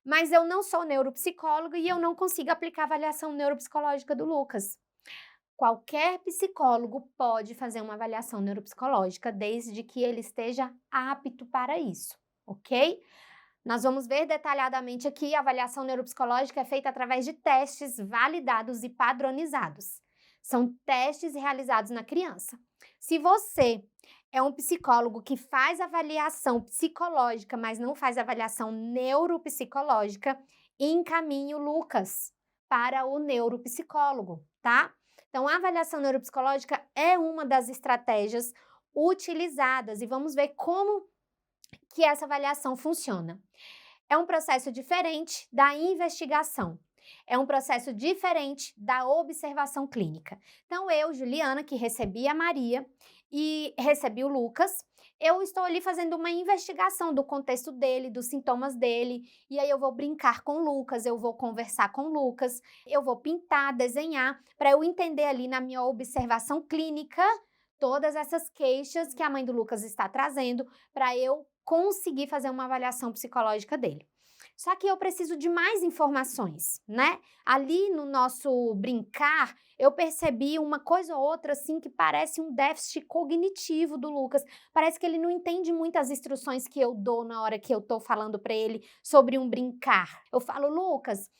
mas eu não sou neuropsicóloga e eu não consigo aplicar a avaliação neuropsicológica do Lucas. Qualquer psicólogo pode fazer uma avaliação neuropsicológica, desde que ele esteja apto para isso, ok? Nós vamos ver detalhadamente aqui, a avaliação neuropsicológica é feita através de testes validados e padronizados. São testes realizados na criança. Se você é um psicólogo que faz avaliação psicológica, mas não faz avaliação neuropsicológica, encaminhe o Lucas para o neuropsicólogo, tá? Então, a avaliação neuropsicológica é uma das estratégias utilizadas e vamos ver como que essa avaliação funciona. É um processo diferente da investigação. É um processo diferente da observação clínica. Então, eu, Juliana, que recebi a Maria e recebi o Lucas, eu estou ali fazendo uma investigação do contexto dele, dos sintomas dele, e aí eu vou brincar com o Lucas, eu vou conversar com o Lucas, eu vou pintar, desenhar, para eu entender ali na minha observação clínica todas essas queixas que a mãe do Lucas está trazendo, para eu conseguir fazer uma avaliação psicológica dele. Só que eu preciso de mais informações, né? Ali no nosso brincar, eu percebi uma coisa ou outra, assim, que parece um déficit cognitivo do Lucas. Parece que ele não entende muito as instruções que eu dou na hora que eu tô falando para ele sobre um brincar. Eu falo, Lucas,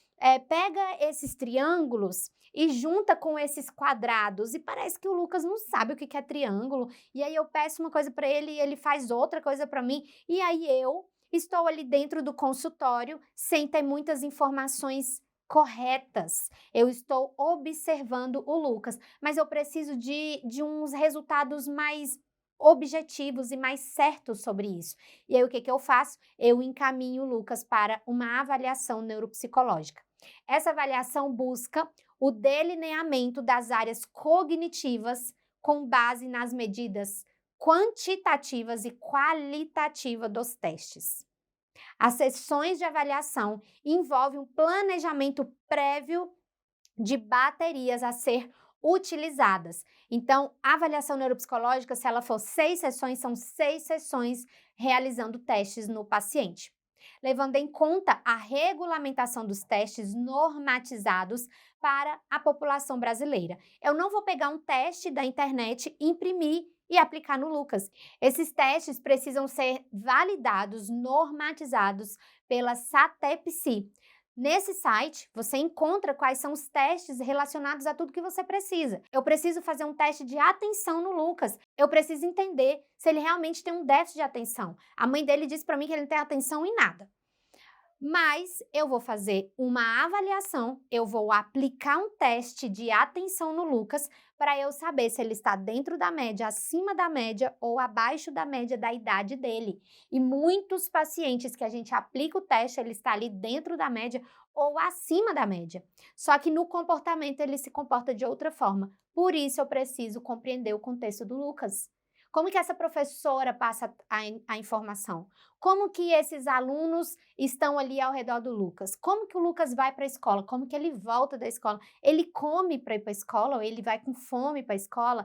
pega esses triângulos e junta com esses quadrados. E parece que o Lucas não sabe o que é triângulo. E aí eu peço uma coisa para ele e ele faz outra coisa para mim. E aí eu estou ali dentro do consultório sem ter muitas informações corretas. Eu estou observando o Lucas, mas eu preciso de uns resultados mais objetivos e mais certos sobre isso. E aí o que eu faço? Eu encaminho o Lucas para uma avaliação neuropsicológica. Essa avaliação busca o delineamento das áreas cognitivas com base nas medidas quantitativas e qualitativas dos testes. As sessões de avaliação envolvem um planejamento prévio de baterias a ser utilizadas. Então, a avaliação neuropsicológica, se ela for 6 sessões, são 6 sessões realizando testes no paciente. Levando em conta a regulamentação dos testes normatizados para a população brasileira. Eu não vou pegar um teste da internet, imprimir e aplicar no Lucas. Esses testes precisam ser validados, normatizados pela SATEPSI. Nesse site, você encontra quais são os testes relacionados a tudo que você precisa. Eu preciso fazer um teste de atenção no Lucas. Eu preciso entender se ele realmente tem um déficit de atenção. A mãe dele disse para mim que ele não tem atenção em nada. Mas eu vou fazer uma avaliação, eu vou aplicar um teste de atenção no Lucas para eu saber se ele está dentro da média, acima da média ou abaixo da média da idade dele. E muitos pacientes que a gente aplica o teste, ele está ali dentro da média ou acima da média. Só que no comportamento ele se comporta de outra forma. Por isso eu preciso compreender o contexto do Lucas. Como que essa professora passa a informação? Como que esses alunos estão ali ao redor do Lucas? Como que o Lucas vai para a escola? Como que ele volta da escola? Ele come para ir para a escola ou ele vai com fome para a escola?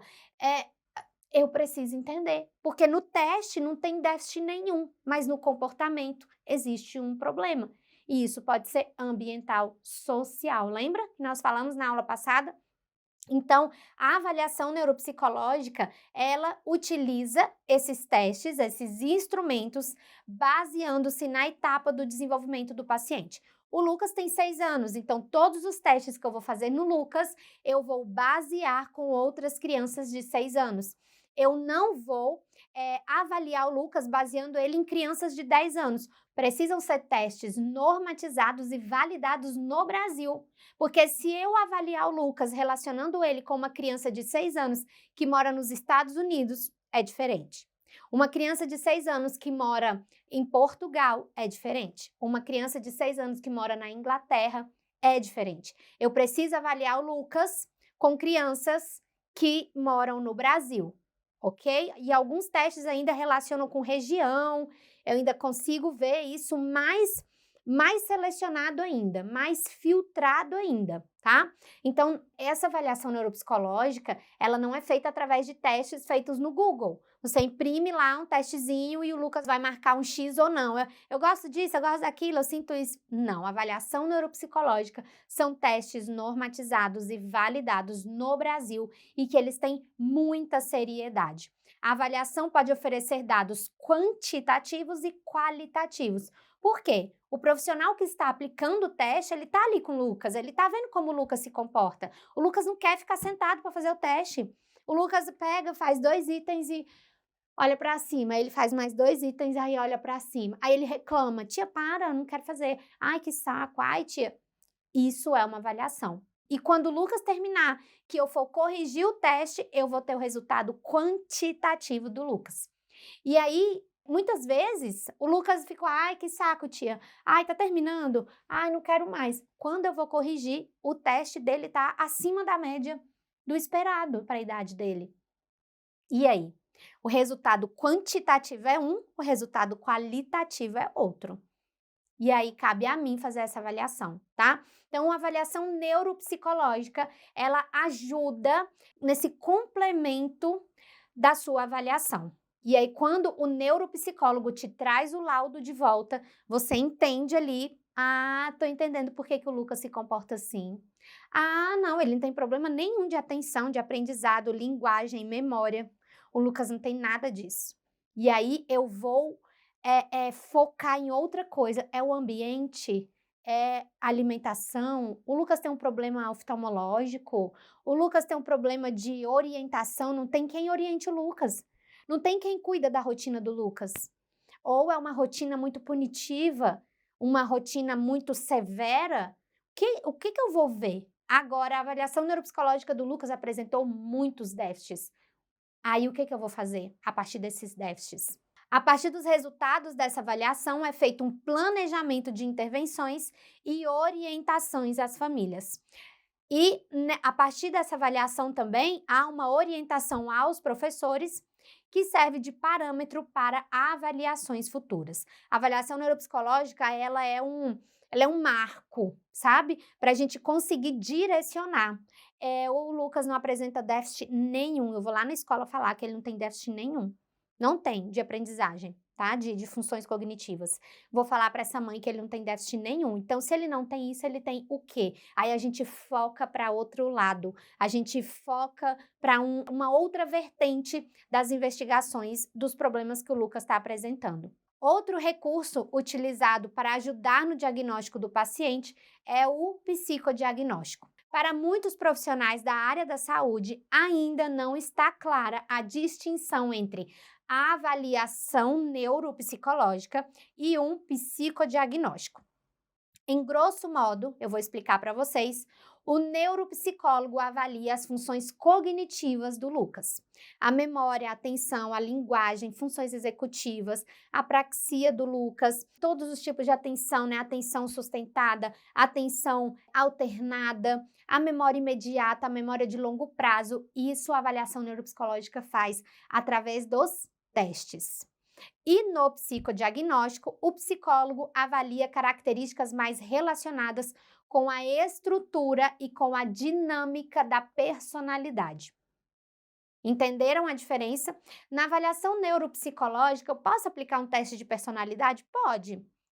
Eu preciso entender, porque no teste não tem déficit nenhum, mas no comportamento existe um problema. E isso pode ser ambiental, social. Lembra que nós falamos na aula passada? Então, a avaliação neuropsicológica, ela utiliza esses testes, esses instrumentos, baseando-se na etapa do desenvolvimento do paciente. O Lucas tem 6 anos, então todos os testes que eu vou fazer no Lucas, eu vou basear com outras crianças de 6 anos. Eu não vou avaliar o Lucas baseando ele em crianças de 10 anos. Precisam ser testes normatizados e validados no Brasil. Porque se eu avaliar o Lucas relacionando ele com uma criança de 6 anos que mora nos Estados Unidos, é diferente. Uma criança de 6 anos que mora em Portugal é diferente. Uma criança de 6 anos que mora na Inglaterra é diferente. Eu preciso avaliar o Lucas com crianças que moram no Brasil, ok? E alguns testes ainda relacionam com região, eu ainda consigo ver isso mais selecionado ainda, mais filtrado ainda, tá? Então, essa avaliação neuropsicológica, ela não é feita através de testes feitos no Google. Você imprime lá um testezinho e o Lucas vai marcar um X ou não. Eu gosto disso, eu gosto daquilo, eu sinto isso. Não, avaliação neuropsicológica são testes normatizados e validados no Brasil e que eles têm muita seriedade. A avaliação pode oferecer dados quantitativos e qualitativos. Por quê? O profissional que está aplicando o teste, ele está ali com o Lucas, ele está vendo como o Lucas se comporta. O Lucas não quer ficar sentado para fazer o teste. O Lucas pega, faz 2 itens e olha para cima. Aí ele faz mais 2 itens, aí olha para cima. Aí ele reclama, tia, para, eu não quero fazer. Ai, que saco, ai, tia. Isso é uma avaliação. E quando o Lucas terminar, que eu for corrigir o teste, eu vou ter o resultado quantitativo do Lucas. E aí, muitas vezes, o Lucas fica, ai, que saco, tia. Ai, tá terminando. Ai, não quero mais. Quando eu vou corrigir, o teste dele tá acima da média do esperado para a idade dele. E aí? O resultado quantitativo é um, o resultado qualitativo é outro. E aí, cabe a mim fazer essa avaliação, tá? Então, a avaliação neuropsicológica, ela ajuda nesse complemento da sua avaliação. E aí, quando o neuropsicólogo te traz o laudo de volta, você entende ali, tô entendendo por que o Lucas se comporta assim. Não, ele não tem problema nenhum de atenção, de aprendizado, linguagem, memória. O Lucas não tem nada disso. E aí, eu vou focar em outra coisa, é o ambiente, é alimentação. O Lucas tem um problema oftalmológico, o Lucas tem um problema de orientação, não tem quem oriente o Lucas, não tem quem cuida da rotina do Lucas. Ou é uma rotina muito punitiva, uma rotina muito severa, o que eu vou ver? Agora, a avaliação neuropsicológica do Lucas apresentou muitos déficits. Aí, o que eu vou fazer a partir desses déficits? A partir dos resultados dessa avaliação, é feito um planejamento de intervenções e orientações às famílias. E, a partir dessa avaliação também, há uma orientação aos professores que serve de parâmetro para avaliações futuras. A avaliação neuropsicológica, ela é um marco, sabe? Para a gente conseguir direcionar. O Lucas não apresenta déficit nenhum. Eu vou lá na escola falar que ele não tem déficit nenhum. Não tem, de aprendizagem, tá? De funções cognitivas. Vou falar para essa mãe que ele não tem déficit nenhum. Então, se ele não tem isso, ele tem o quê? Aí a gente foca para outro lado. A gente foca para uma outra vertente das investigações dos problemas que o Lucas está apresentando. Outro recurso utilizado para ajudar no diagnóstico do paciente é o psicodiagnóstico. Para muitos profissionais da área da saúde, ainda não está clara a distinção entre a avaliação neuropsicológica e um psicodiagnóstico. Em grosso modo, eu vou explicar para vocês, O neuropsicólogo avalia as funções cognitivas do Lucas. A memória, a atenção, a linguagem, funções executivas, a praxia do Lucas, todos os tipos de atenção, né? Atenção sustentada, atenção alternada, a memória imediata, a memória de longo prazo. Isso a avaliação neuropsicológica faz através dos testes. E no psicodiagnóstico, o psicólogo avalia características mais relacionadas com a estrutura e com a dinâmica da personalidade. Entenderam a diferença? Na avaliação neuropsicológica, eu posso aplicar um teste de personalidade?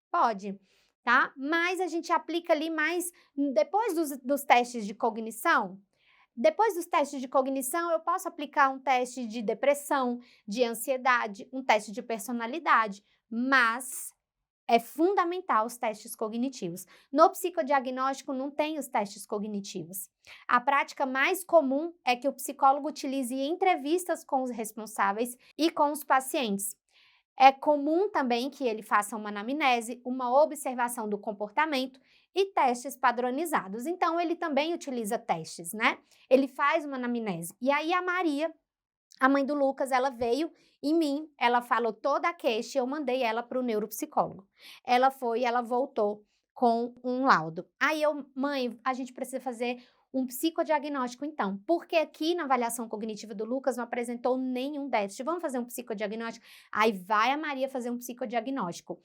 Pode, tá? Mas a gente aplica ali mais depois dos testes de cognição. Depois dos testes de cognição, eu posso aplicar um teste de depressão, de ansiedade, um teste de personalidade, mas é fundamental os testes cognitivos. No psicodiagnóstico não tem os testes cognitivos. A prática mais comum é que o psicólogo utilize entrevistas com os responsáveis e com os pacientes. É comum também que ele faça uma anamnese, uma observação do comportamento e testes padronizados. Então, ele também utiliza testes, né? Ele faz uma anamnese. E aí, a Maria, a mãe do Lucas, ela veio em mim, ela falou toda a queixa e eu mandei ela para o neuropsicólogo. Ela voltou com um laudo. Aí mãe, a gente precisa fazer um psicodiagnóstico então, porque aqui na avaliação cognitiva do Lucas não apresentou nenhum déficit. Vamos fazer um psicodiagnóstico? Aí vai a Maria fazer um psicodiagnóstico.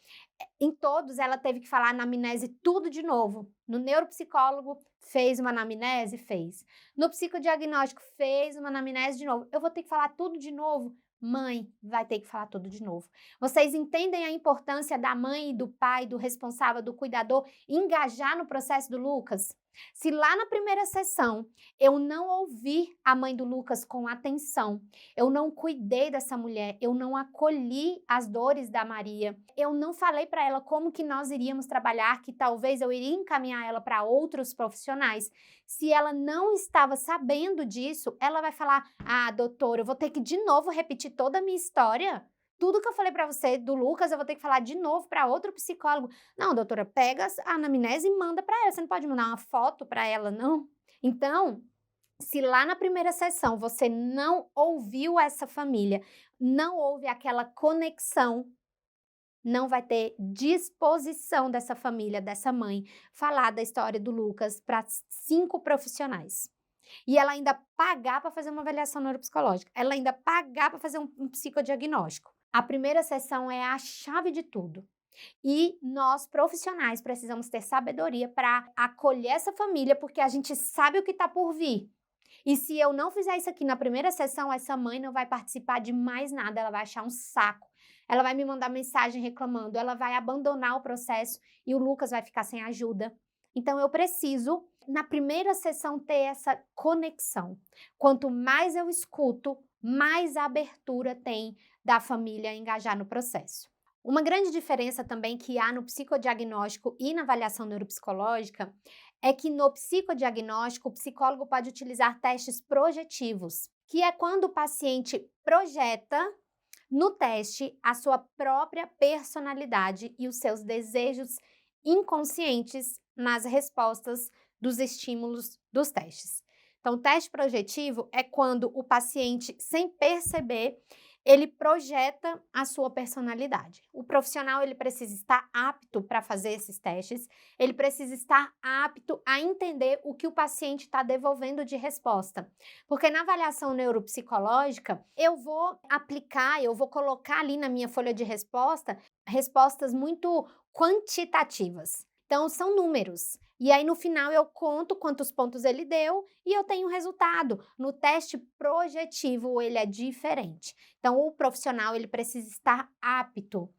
Em todos, ela teve que falar anamnese tudo de novo. No neuropsicólogo, fez uma anamnese? Fez. No psicodiagnóstico, fez uma anamnese de novo. Eu vou ter que falar tudo de novo? Mãe, vai ter que falar tudo de novo. Vocês entendem a importância da mãe e do pai, do responsável, do cuidador, engajar no processo do Lucas? Se lá na primeira sessão eu não ouvi a mãe do Lucas com atenção, eu não cuidei dessa mulher, eu não acolhi as dores da Maria, eu não falei para ela como que nós iríamos trabalhar, que talvez eu iria encaminhar ela para outros profissionais. Se ela não estava sabendo disso, ela vai falar: ah, doutora, eu vou ter que de novo repetir toda a minha história? Tudo que eu falei para você do Lucas, eu vou ter que falar de novo para outro psicólogo. Não, doutora, pega a anamnese e manda para ela. Você não pode mandar uma foto para ela, não? Então, se lá na primeira sessão você não ouviu essa família, não houve aquela conexão, não vai ter disposição dessa família, dessa mãe, falar da história do Lucas para 5 profissionais. E ela ainda pagar para fazer uma avaliação neuropsicológica, ela ainda pagar para fazer um psicodiagnóstico. A primeira sessão é a chave de tudo. E nós, profissionais, precisamos ter sabedoria para acolher essa família, porque a gente sabe o que está por vir. E se eu não fizer isso aqui na primeira sessão, essa mãe não vai participar de mais nada, ela vai achar um saco. Ela vai me mandar mensagem reclamando, ela vai abandonar o processo e o Lucas vai ficar sem ajuda. Então, eu preciso, na primeira sessão, ter essa conexão. Quanto mais eu escuto, mais abertura tem da família engajar no processo. Uma grande diferença também que há no psicodiagnóstico e na avaliação neuropsicológica é que no psicodiagnóstico o psicólogo pode utilizar testes projetivos, que é quando o paciente projeta no teste a sua própria personalidade e os seus desejos inconscientes nas respostas dos estímulos dos testes. Então, o teste projetivo é quando o paciente, sem perceber, ele projeta a sua personalidade. O profissional, ele precisa estar apto para fazer esses testes, ele precisa estar apto a entender o que o paciente está devolvendo de resposta. Porque na avaliação neuropsicológica, eu vou colocar ali na minha folha de resposta, respostas muito quantitativas. Então, são números. E aí, no final, eu conto quantos pontos ele deu e eu tenho o resultado. No teste projetivo, ele é diferente. Então, o profissional, ele precisa estar apto.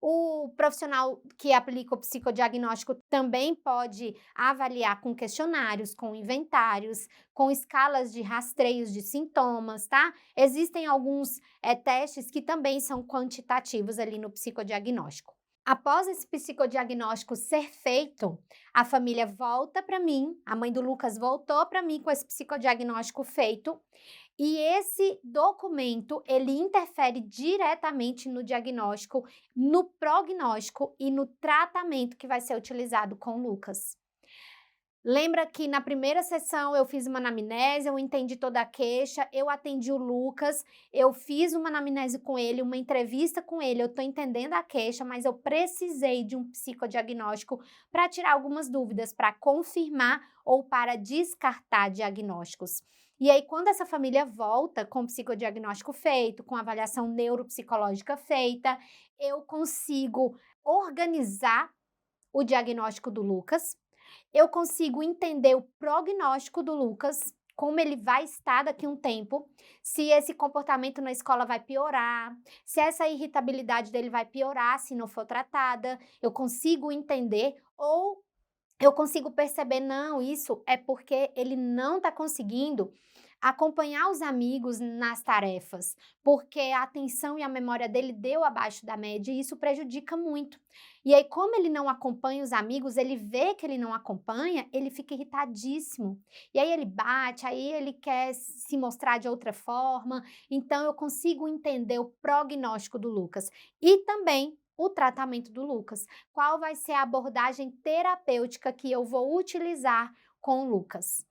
O profissional que aplica o psicodiagnóstico também pode avaliar com questionários, com inventários, com escalas de rastreios de sintomas, tá? Existem alguns testes que também são quantitativos ali no psicodiagnóstico. Após esse psicodiagnóstico ser feito, a família volta para mim, a mãe do Lucas voltou para mim com esse psicodiagnóstico feito, e esse documento, ele interfere diretamente no diagnóstico, no prognóstico e no tratamento que vai ser utilizado com o Lucas. Lembra que na primeira sessão eu fiz uma anamnese, eu entendi toda a queixa, eu atendi o Lucas, eu fiz uma anamnese com ele, uma entrevista com ele, eu estou entendendo a queixa, mas eu precisei de um psicodiagnóstico para tirar algumas dúvidas, para confirmar ou para descartar diagnósticos. E aí, quando essa família volta com o psicodiagnóstico feito, com avaliação neuropsicológica feita, eu consigo organizar o diagnóstico do Lucas, eu consigo entender o prognóstico do Lucas, como ele vai estar daqui a um tempo, se esse comportamento na escola vai piorar, se essa irritabilidade dele vai piorar se não for tratada, eu consigo entender ou eu consigo perceber, não, isso é porque ele não está conseguindo acompanhar os amigos nas tarefas, porque a atenção e a memória dele deu abaixo da média e isso prejudica muito. E aí, como ele não acompanha os amigos, ele vê que ele não acompanha, ele fica irritadíssimo. E aí ele bate, aí ele quer se mostrar de outra forma. Então, eu consigo entender o prognóstico do Lucas. E também o tratamento do Lucas. Qual vai ser a abordagem terapêutica que eu vou utilizar com o Lucas?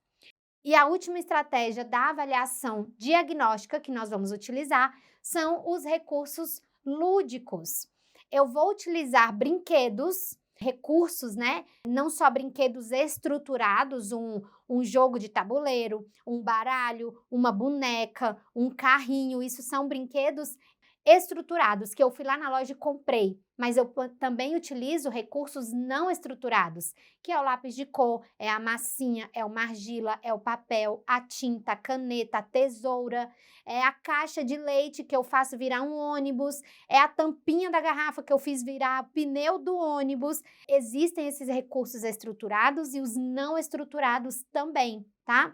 E a última estratégia da avaliação diagnóstica que nós vamos utilizar são os recursos lúdicos. Eu vou utilizar brinquedos, recursos, né? Não só brinquedos estruturados, um jogo de tabuleiro, um baralho, uma boneca, um carrinho, isso são brinquedos estruturados, que eu fui lá na loja e comprei, mas eu também utilizo recursos não estruturados, que é o lápis de cor, é a massinha, é uma argila, é o papel, a tinta, a caneta, a tesoura, é a caixa de leite que eu faço virar um ônibus, é a tampinha da garrafa que eu fiz virar o pneu do ônibus. Existem esses recursos estruturados e os não estruturados também, tá?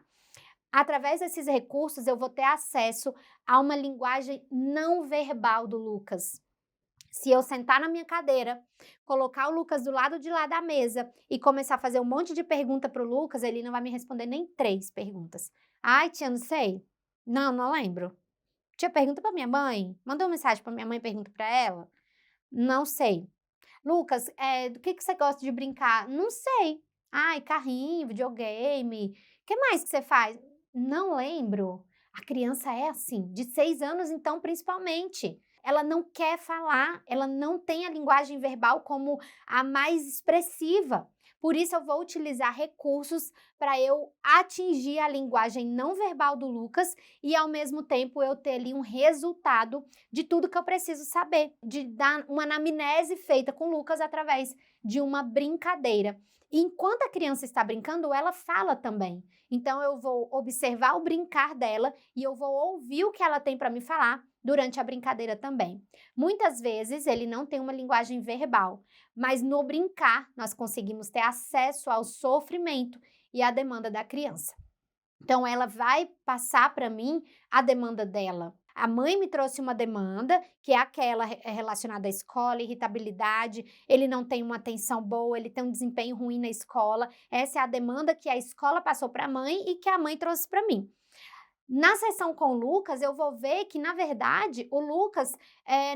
Através desses recursos, eu vou ter acesso a uma linguagem não verbal do Lucas. Se eu sentar na minha cadeira, colocar o Lucas do lado de lá da mesa e começar a fazer um monte de pergunta para o Lucas, ele não vai me responder nem 3 perguntas. Ai, tia, não sei. Não lembro. Tia, pergunta para minha mãe. Manda uma mensagem para minha mãe, pergunta para ela. Não sei. Lucas, do que você gosta de brincar? Não sei. Ai, carrinho, videogame. O que mais que você faz? Não lembro. A criança é assim, de 6 anos então, principalmente. Ela não quer falar, ela não tem a linguagem verbal como a mais expressiva. Por isso, eu vou utilizar recursos para eu atingir a linguagem não verbal do Lucas e, ao mesmo tempo, eu ter ali um resultado de tudo que eu preciso saber, de dar uma anamnese feita com o Lucas através de uma brincadeira. E enquanto a criança está brincando, ela fala também. Então, eu vou observar o brincar dela e eu vou ouvir o que ela tem para me falar durante a brincadeira também. Muitas vezes, ele não tem uma linguagem verbal, mas no brincar, nós conseguimos ter acesso ao sofrimento e à demanda da criança. Então, ela vai passar para mim a demanda dela. A mãe me trouxe uma demanda, que é aquela relacionada à escola, irritabilidade, ele não tem uma atenção boa, ele tem um desempenho ruim na escola. Essa é a demanda que a escola passou para a mãe e que a mãe trouxe para mim. Na sessão com o Lucas, eu vou ver que, na verdade, o Lucas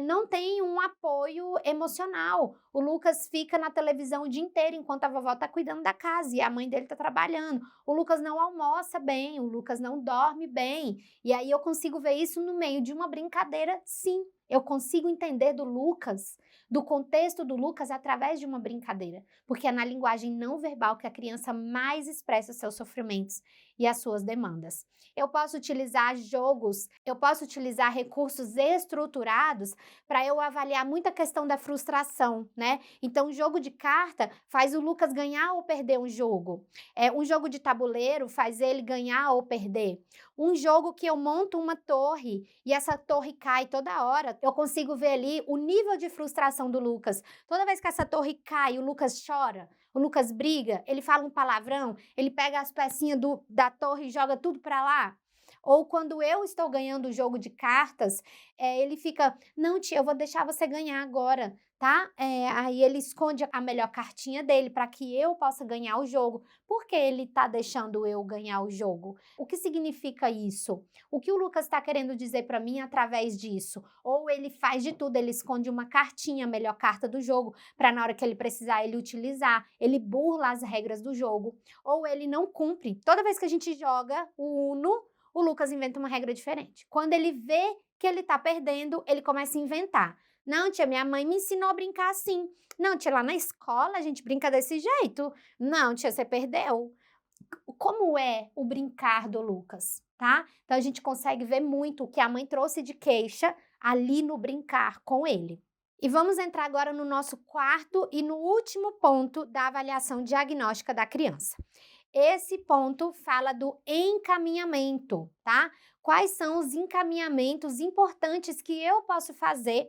não tem um apoio emocional. O Lucas fica na televisão o dia inteiro enquanto a vovó está cuidando da casa e a mãe dele está trabalhando. O Lucas não almoça bem, o Lucas não dorme bem. E aí eu consigo ver isso no meio de uma brincadeira, sim. Eu consigo entender do Lucas, do contexto do Lucas através de uma brincadeira. Porque é na linguagem não verbal que a criança mais expressa os seus sofrimentos e as suas demandas. Eu posso utilizar jogos, eu posso utilizar recursos estruturados para eu avaliar muita questão da frustração, né? Então, o jogo de carta faz o Lucas ganhar ou perder um jogo. Um jogo de tabuleiro faz ele ganhar ou perder. Um jogo que eu monto uma torre e essa torre cai toda hora, eu consigo ver ali o nível de frustração do Lucas. Toda vez que essa torre cai, o Lucas chora. O Lucas briga, ele fala um palavrão, ele pega as pecinhas da torre e joga tudo para lá. Ou quando eu estou ganhando o jogo de cartas, ele fica, não, tia, eu vou deixar você ganhar agora, tá? Aí ele esconde a melhor cartinha dele para que eu possa ganhar o jogo. Por que ele está deixando eu ganhar o jogo? O que significa isso? O que o Lucas está querendo dizer para mim através disso? Ou ele faz de tudo, ele esconde uma cartinha, a melhor carta do jogo, para na hora que ele precisar ele utilizar, ele burla as regras do jogo, ou ele não cumpre. Toda vez que a gente joga o Uno, o Lucas inventa uma regra diferente. Quando ele vê que ele tá perdendo, ele começa a inventar. Não, tia, minha mãe me ensinou a brincar assim. Não, tia, lá na escola a gente brinca desse jeito. Não, tia, você perdeu. Como é o brincar do Lucas, tá? Então a gente consegue ver muito o que a mãe trouxe de queixa ali no brincar com ele. E vamos entrar agora no nosso quarto e no último ponto da avaliação diagnóstica da criança. Esse ponto fala do encaminhamento, tá? Quais são os encaminhamentos importantes que eu posso fazer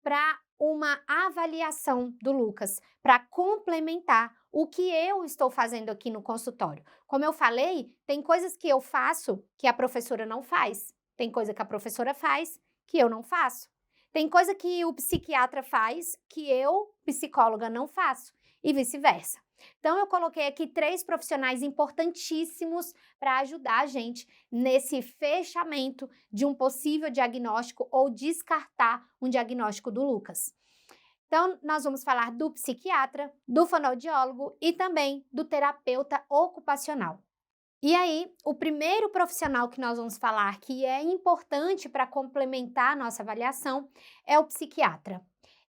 para uma avaliação do Lucas, para complementar o que eu estou fazendo aqui no consultório. Como eu falei, tem coisas que eu faço que a professora não faz, tem coisa que a professora faz que eu não faço, tem coisa que o psiquiatra faz que eu, psicóloga, não faço e vice-versa. Então, eu coloquei aqui 3 profissionais importantíssimos para ajudar a gente nesse fechamento de um possível diagnóstico ou descartar um diagnóstico do Lucas. Então, nós vamos falar do psiquiatra, do fonoaudiólogo e também do terapeuta ocupacional. E aí, o primeiro profissional que nós vamos falar que é importante para complementar a nossa avaliação é o psiquiatra.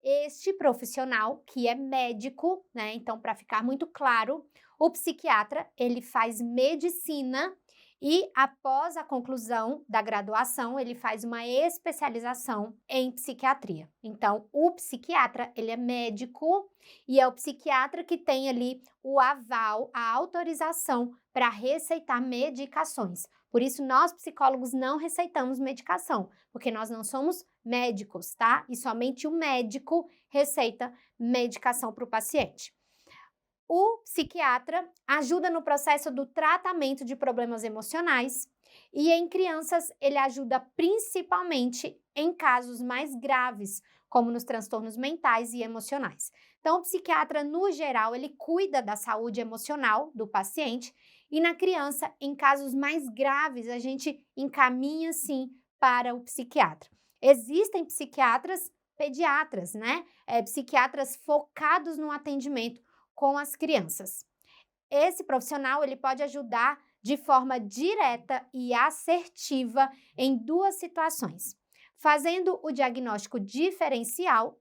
Este profissional, que é médico, né? Então, para ficar muito claro, o psiquiatra, ele faz medicina e após a conclusão da graduação, ele faz uma especialização em psiquiatria. Então, o psiquiatra, ele é médico e é o psiquiatra que tem ali o aval, a autorização para receitar medicações. Por isso, nós psicólogos não receitamos medicação, porque nós não somos médicos, tá? E somente o médico receita medicação para o paciente. O psiquiatra ajuda no processo do tratamento de problemas emocionais e em crianças ele ajuda principalmente em casos mais graves, como nos transtornos mentais e emocionais. Então, o psiquiatra, no geral, ele cuida da saúde emocional do paciente e na criança, em casos mais graves, a gente encaminha, sim, para o psiquiatra. Existem psiquiatras pediatras, né? Psiquiatras focados no atendimento com as crianças. Esse profissional, ele pode ajudar de forma direta e assertiva em 2 situações. Fazendo o diagnóstico diferencial,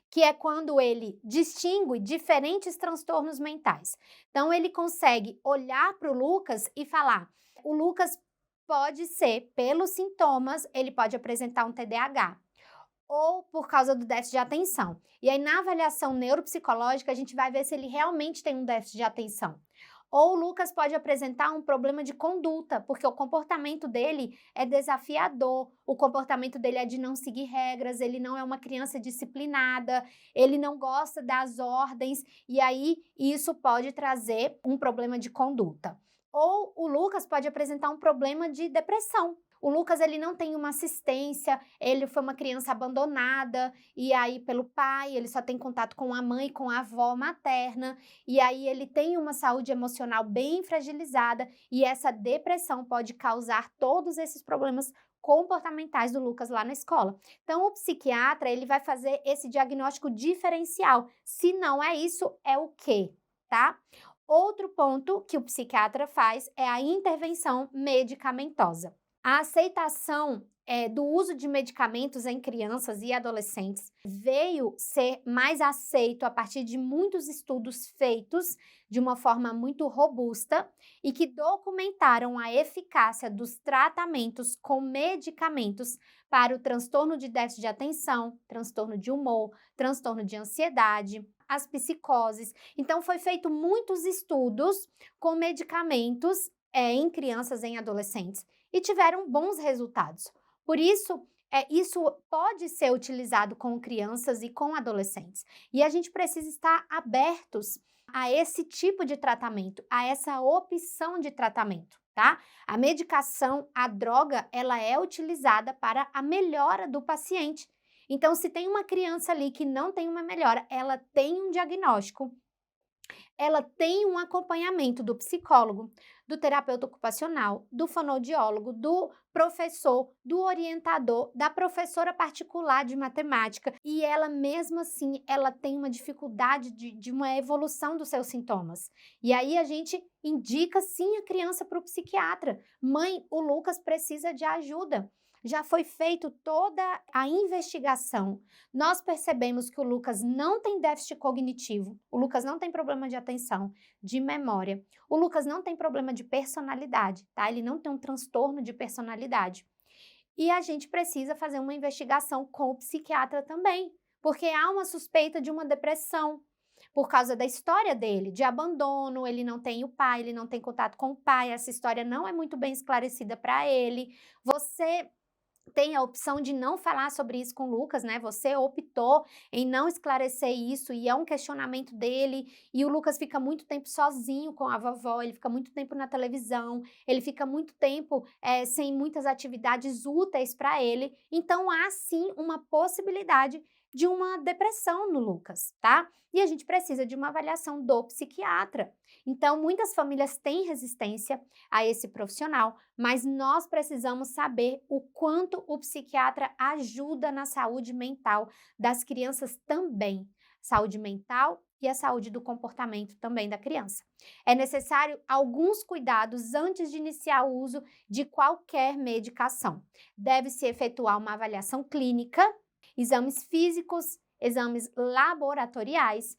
que é quando ele distingue diferentes transtornos mentais. Então, ele consegue olhar para o Lucas e falar, o Lucas pode ser, pelos sintomas, ele pode apresentar um TDAH, ou por causa do déficit de atenção. E aí, na avaliação neuropsicológica, a gente vai ver se ele realmente tem um déficit de atenção. Ou o Lucas pode apresentar um problema de conduta, porque o comportamento dele é desafiador, o comportamento dele é de não seguir regras, ele não é uma criança disciplinada, ele não gosta das ordens, e aí isso pode trazer um problema de conduta. Ou o Lucas pode apresentar um problema de depressão. O Lucas, ele não tem uma assistência, ele foi uma criança abandonada, e aí pelo pai, ele só tem contato com a mãe, com a avó materna, e aí ele tem uma saúde emocional bem fragilizada, e essa depressão pode causar todos esses problemas comportamentais do Lucas lá na escola. Então, o psiquiatra, ele vai fazer esse diagnóstico diferencial. Se não é isso, é o quê, tá? Outro ponto que o psiquiatra faz é a intervenção medicamentosa. A aceitação do uso de medicamentos em crianças e adolescentes veio ser mais aceito a partir de muitos estudos feitos de uma forma muito robusta e que documentaram a eficácia dos tratamentos com medicamentos para o transtorno de déficit de atenção, transtorno de humor, transtorno de ansiedade, as psicoses. Então, foi feito muitos estudos com medicamentos em crianças e em adolescentes e tiveram bons resultados. Por isso, isso pode ser utilizado com crianças e com adolescentes. E a gente precisa estar abertos a esse tipo de tratamento, a essa opção de tratamento, tá? A medicação, a droga, ela é utilizada para a melhora do paciente. Então, se tem uma criança ali que não tem uma melhora, ela tem um diagnóstico, ela tem um acompanhamento do psicólogo, do terapeuta ocupacional, do fonoaudiólogo, do professor, do orientador, da professora particular de matemática, e ela mesmo assim, ela tem uma dificuldade de uma evolução dos seus sintomas. E aí a gente indica sim a criança para o psiquiatra. Mãe, o Lucas precisa de ajuda. Já foi feito toda a investigação. Nós percebemos que o Lucas não tem déficit cognitivo, o Lucas não tem problema de atenção, de memória, o Lucas não tem problema de personalidade, tá? Ele não tem um transtorno de personalidade. E a gente precisa fazer uma investigação com o psiquiatra também, porque há uma suspeita de uma depressão, por causa da história dele, de abandono, ele não tem o pai, ele não tem contato com o pai, essa história não é muito bem esclarecida para ele. Você tem a opção de não falar sobre isso com o Lucas, né? Você optou em não esclarecer isso e é um questionamento dele, e o Lucas fica muito tempo sozinho com a vovó, ele fica muito tempo na televisão, ele fica muito tempo sem muitas atividades úteis para ele. Então há sim uma possibilidade de uma depressão no Lucas, tá? E a gente precisa de uma avaliação do psiquiatra. Então, muitas famílias têm resistência a esse profissional, mas nós precisamos saber o quanto o psiquiatra ajuda na saúde mental das crianças também. Saúde mental e a saúde do comportamento também da criança. É necessário alguns cuidados antes de iniciar o uso de qualquer medicação. Deve-se efetuar uma avaliação clínica, exames físicos, exames laboratoriais.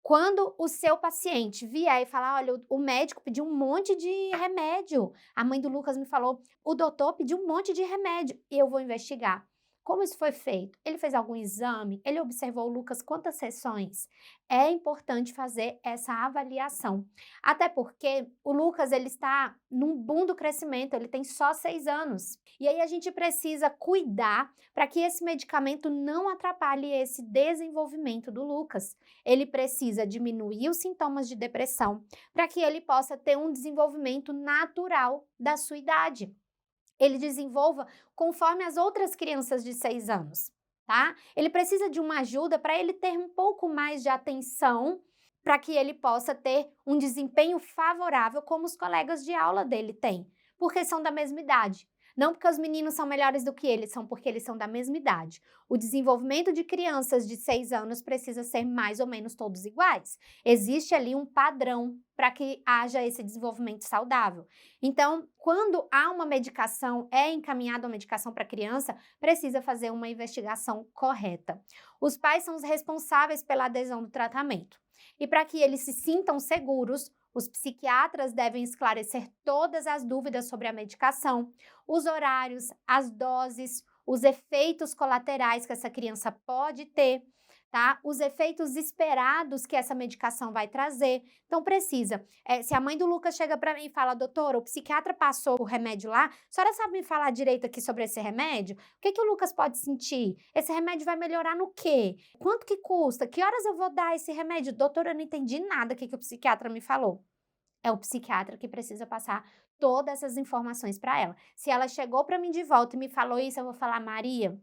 Quando o seu paciente vier e falar, olha, o médico pediu um monte de remédio, a mãe do Lucas me falou, o doutor pediu um monte de remédio, eu vou investigar. Como isso foi feito? Ele fez algum exame? Ele observou o Lucas quantas sessões? É importante fazer essa avaliação. Até porque o Lucas, ele está num boom do crescimento, ele tem só 6 anos. E aí a gente precisa cuidar para que esse medicamento não atrapalhe esse desenvolvimento do Lucas. Ele precisa diminuir os sintomas de depressão para que ele possa ter um desenvolvimento natural da sua idade. Ele desenvolva conforme as outras crianças de 6 anos, tá? Ele precisa de uma ajuda para ele ter um pouco mais de atenção, para que ele possa ter um desempenho favorável como os colegas de aula dele têm, porque são da mesma idade. Não porque os meninos são melhores do que eles, são porque eles são da mesma idade. O desenvolvimento de crianças de 6 anos precisa ser mais ou menos todos iguais. Existe ali um padrão para que haja esse desenvolvimento saudável. Então, quando há uma medicação, é encaminhada uma medicação para a criança, precisa fazer uma investigação correta. Os pais são os responsáveis pela adesão do tratamento. E para que eles se sintam seguros, os psiquiatras devem esclarecer todas as dúvidas sobre a medicação, os horários, as doses, os efeitos colaterais que essa criança pode ter, tá? Os efeitos esperados que essa medicação vai trazer. Então, precisa. Se a mãe do Lucas chega para mim e fala, doutora, o psiquiatra passou o remédio lá, a senhora sabe me falar direito aqui sobre esse remédio? O que o Lucas pode sentir? Esse remédio vai melhorar no quê? Quanto que custa? Que horas eu vou dar esse remédio? Doutora, eu não entendi nada do que o psiquiatra me falou. É o psiquiatra que precisa passar todas essas informações para ela. Se ela chegou para mim de volta e me falou isso, eu vou falar, Maria,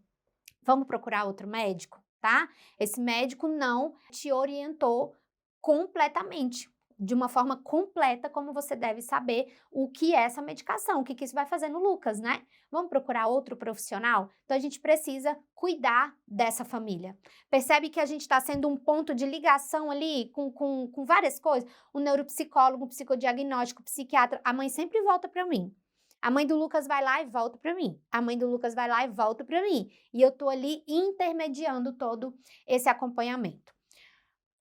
vamos procurar outro médico, tá? Esse médico não te orientou completamente, de uma forma completa, como você deve saber o que é essa medicação, o que isso vai fazer no Lucas, né? Vamos procurar outro profissional? Então, a gente precisa cuidar dessa família. Percebe que a gente está sendo um ponto de ligação ali com várias coisas? O neuropsicólogo, o psicodiagnóstico, o psiquiatra, a mãe sempre volta para mim. A mãe do Lucas vai lá e volta para mim. A mãe do Lucas vai lá e volta para mim. E eu tô ali intermediando todo esse acompanhamento.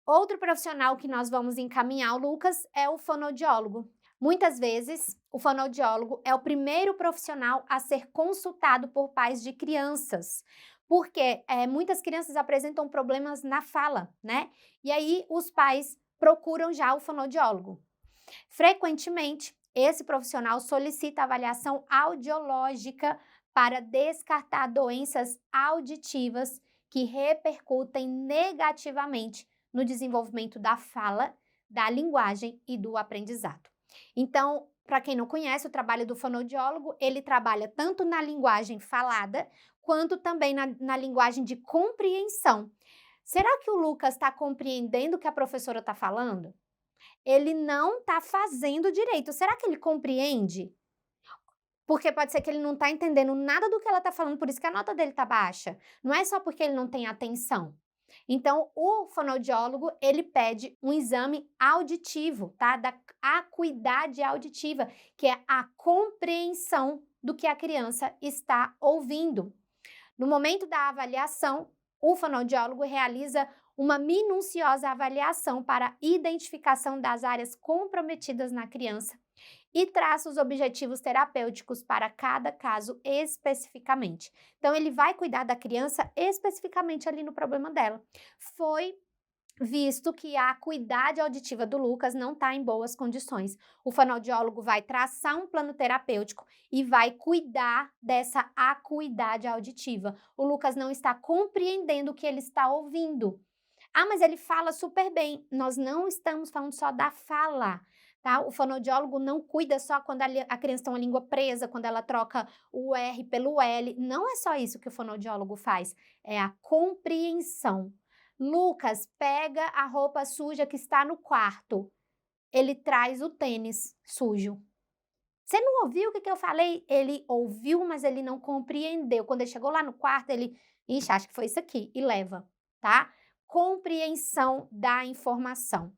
Outro profissional que nós vamos encaminhar o Lucas é o fonoaudiólogo. Muitas vezes, o fonoaudiólogo é o primeiro profissional a ser consultado por pais de crianças, porque muitas crianças apresentam problemas na fala, né? E aí os pais procuram já o fonoaudiólogo. Frequentemente, esse profissional solicita avaliação audiológica para descartar doenças auditivas que repercutem negativamente no desenvolvimento da fala, da linguagem e do aprendizado. Então, para quem não conhece, o trabalho do fonoaudiólogo, ele trabalha tanto na linguagem falada, quanto também na linguagem de compreensão. Será que o Lucas está compreendendo o que a professora está falando? Ele não está fazendo direito. Será que ele compreende? Porque pode ser que ele não está entendendo nada do que ela está falando, por isso que a nota dele está baixa. Não é só porque ele não tem atenção. Então, o fonoaudiólogo, ele pede um exame auditivo, tá? Da acuidade auditiva, que é a compreensão do que a criança está ouvindo. No momento da avaliação, o fonoaudiólogo realiza uma minuciosa avaliação para identificação das áreas comprometidas na criança e traça os objetivos terapêuticos para cada caso especificamente. Então, ele vai cuidar da criança especificamente ali no problema dela. Foi visto que a acuidade auditiva do Lucas não está em boas condições. O fonoaudiólogo vai traçar um plano terapêutico e vai cuidar dessa acuidade auditiva. O Lucas não está compreendendo o que ele está ouvindo. Ah, mas ele fala super bem. Nós não estamos falando só da fala, tá? O fonoaudiólogo não cuida só quando a criança tem uma língua presa, quando ela troca o R pelo L. Não é só isso que o fonoaudiólogo faz, é a compreensão. Lucas, pega a roupa suja que está no quarto. Ele traz o tênis sujo. Você não ouviu o que eu falei? Ele ouviu, mas ele não compreendeu. Quando ele chegou lá no quarto, ele... Ixi, acho que foi isso aqui. E leva, tá? Compreensão da informação.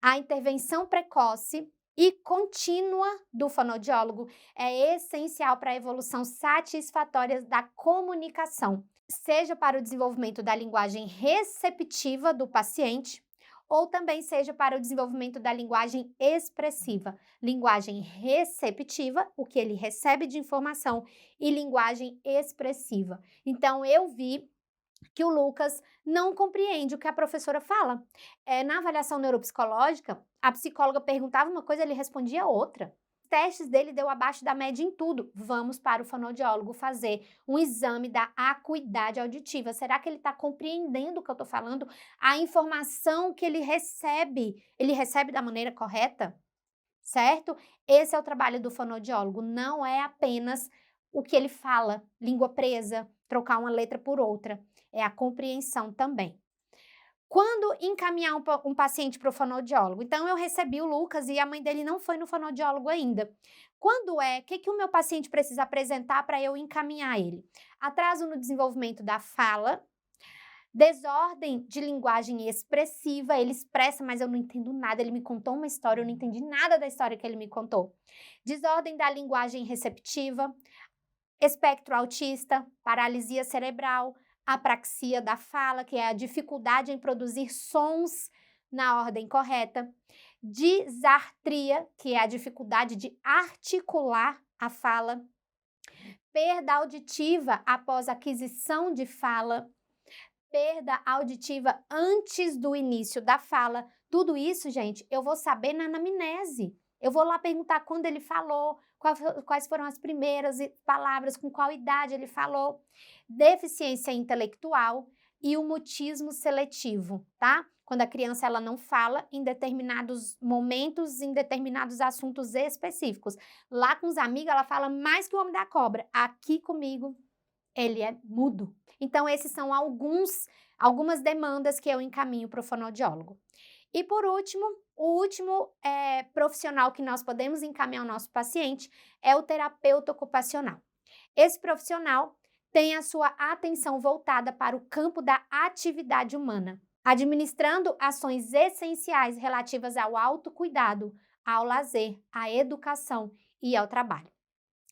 A intervenção precoce e contínua do fonoaudiólogo é essencial para a evolução satisfatória da comunicação, seja para o desenvolvimento da linguagem receptiva do paciente, ou também seja para o desenvolvimento da linguagem expressiva. Linguagem receptiva, o que ele recebe de informação, e linguagem expressiva. Então, eu vi que o Lucas não compreende o que a professora fala. Na avaliação neuropsicológica, a psicóloga perguntava uma coisa, ele respondia outra. Testes dele deu abaixo da média em tudo. Vamos para o fonoaudiólogo fazer um exame da acuidade auditiva. Será que ele está compreendendo o que eu estou falando? A informação que ele recebe da maneira correta? Certo? Esse é o trabalho do fonoaudiólogo. Não é apenas o que ele fala, língua presa, trocar uma letra por outra. É a compreensão também. Quando encaminhar um paciente para o fonoaudiólogo? Então, eu recebi o Lucas e a mãe dele não foi no fonoaudiólogo ainda. Quando o que o meu paciente precisa apresentar para eu encaminhar ele? Atraso no desenvolvimento da fala, desordem de linguagem expressiva, ele expressa, mas eu não entendo nada, ele me contou uma história, eu não entendi nada da história que ele me contou. Desordem da linguagem receptiva, espectro autista, paralisia cerebral, apraxia da fala, que é a dificuldade em produzir sons na ordem correta, disartria, que é a dificuldade de articular a fala, perda auditiva após aquisição de fala, perda auditiva antes do início da fala. Tudo isso, gente, eu vou saber na anamnese. Eu vou lá perguntar quando ele falou, quais foram as primeiras palavras, com qual idade ele falou. Deficiência intelectual e o mutismo seletivo, tá? Quando a criança ela não fala em determinados momentos, em determinados assuntos específicos. Lá com os amigos ela fala mais que o homem da cobra. Aqui comigo ele é mudo. Então esses são algumas demandas que eu encaminho para o fonoaudiólogo. E por último, o último profissional que nós podemos encaminhar ao nosso paciente é o terapeuta ocupacional. Esse profissional tem a sua atenção voltada para o campo da atividade humana, administrando ações essenciais relativas ao autocuidado, ao lazer, à educação e ao trabalho.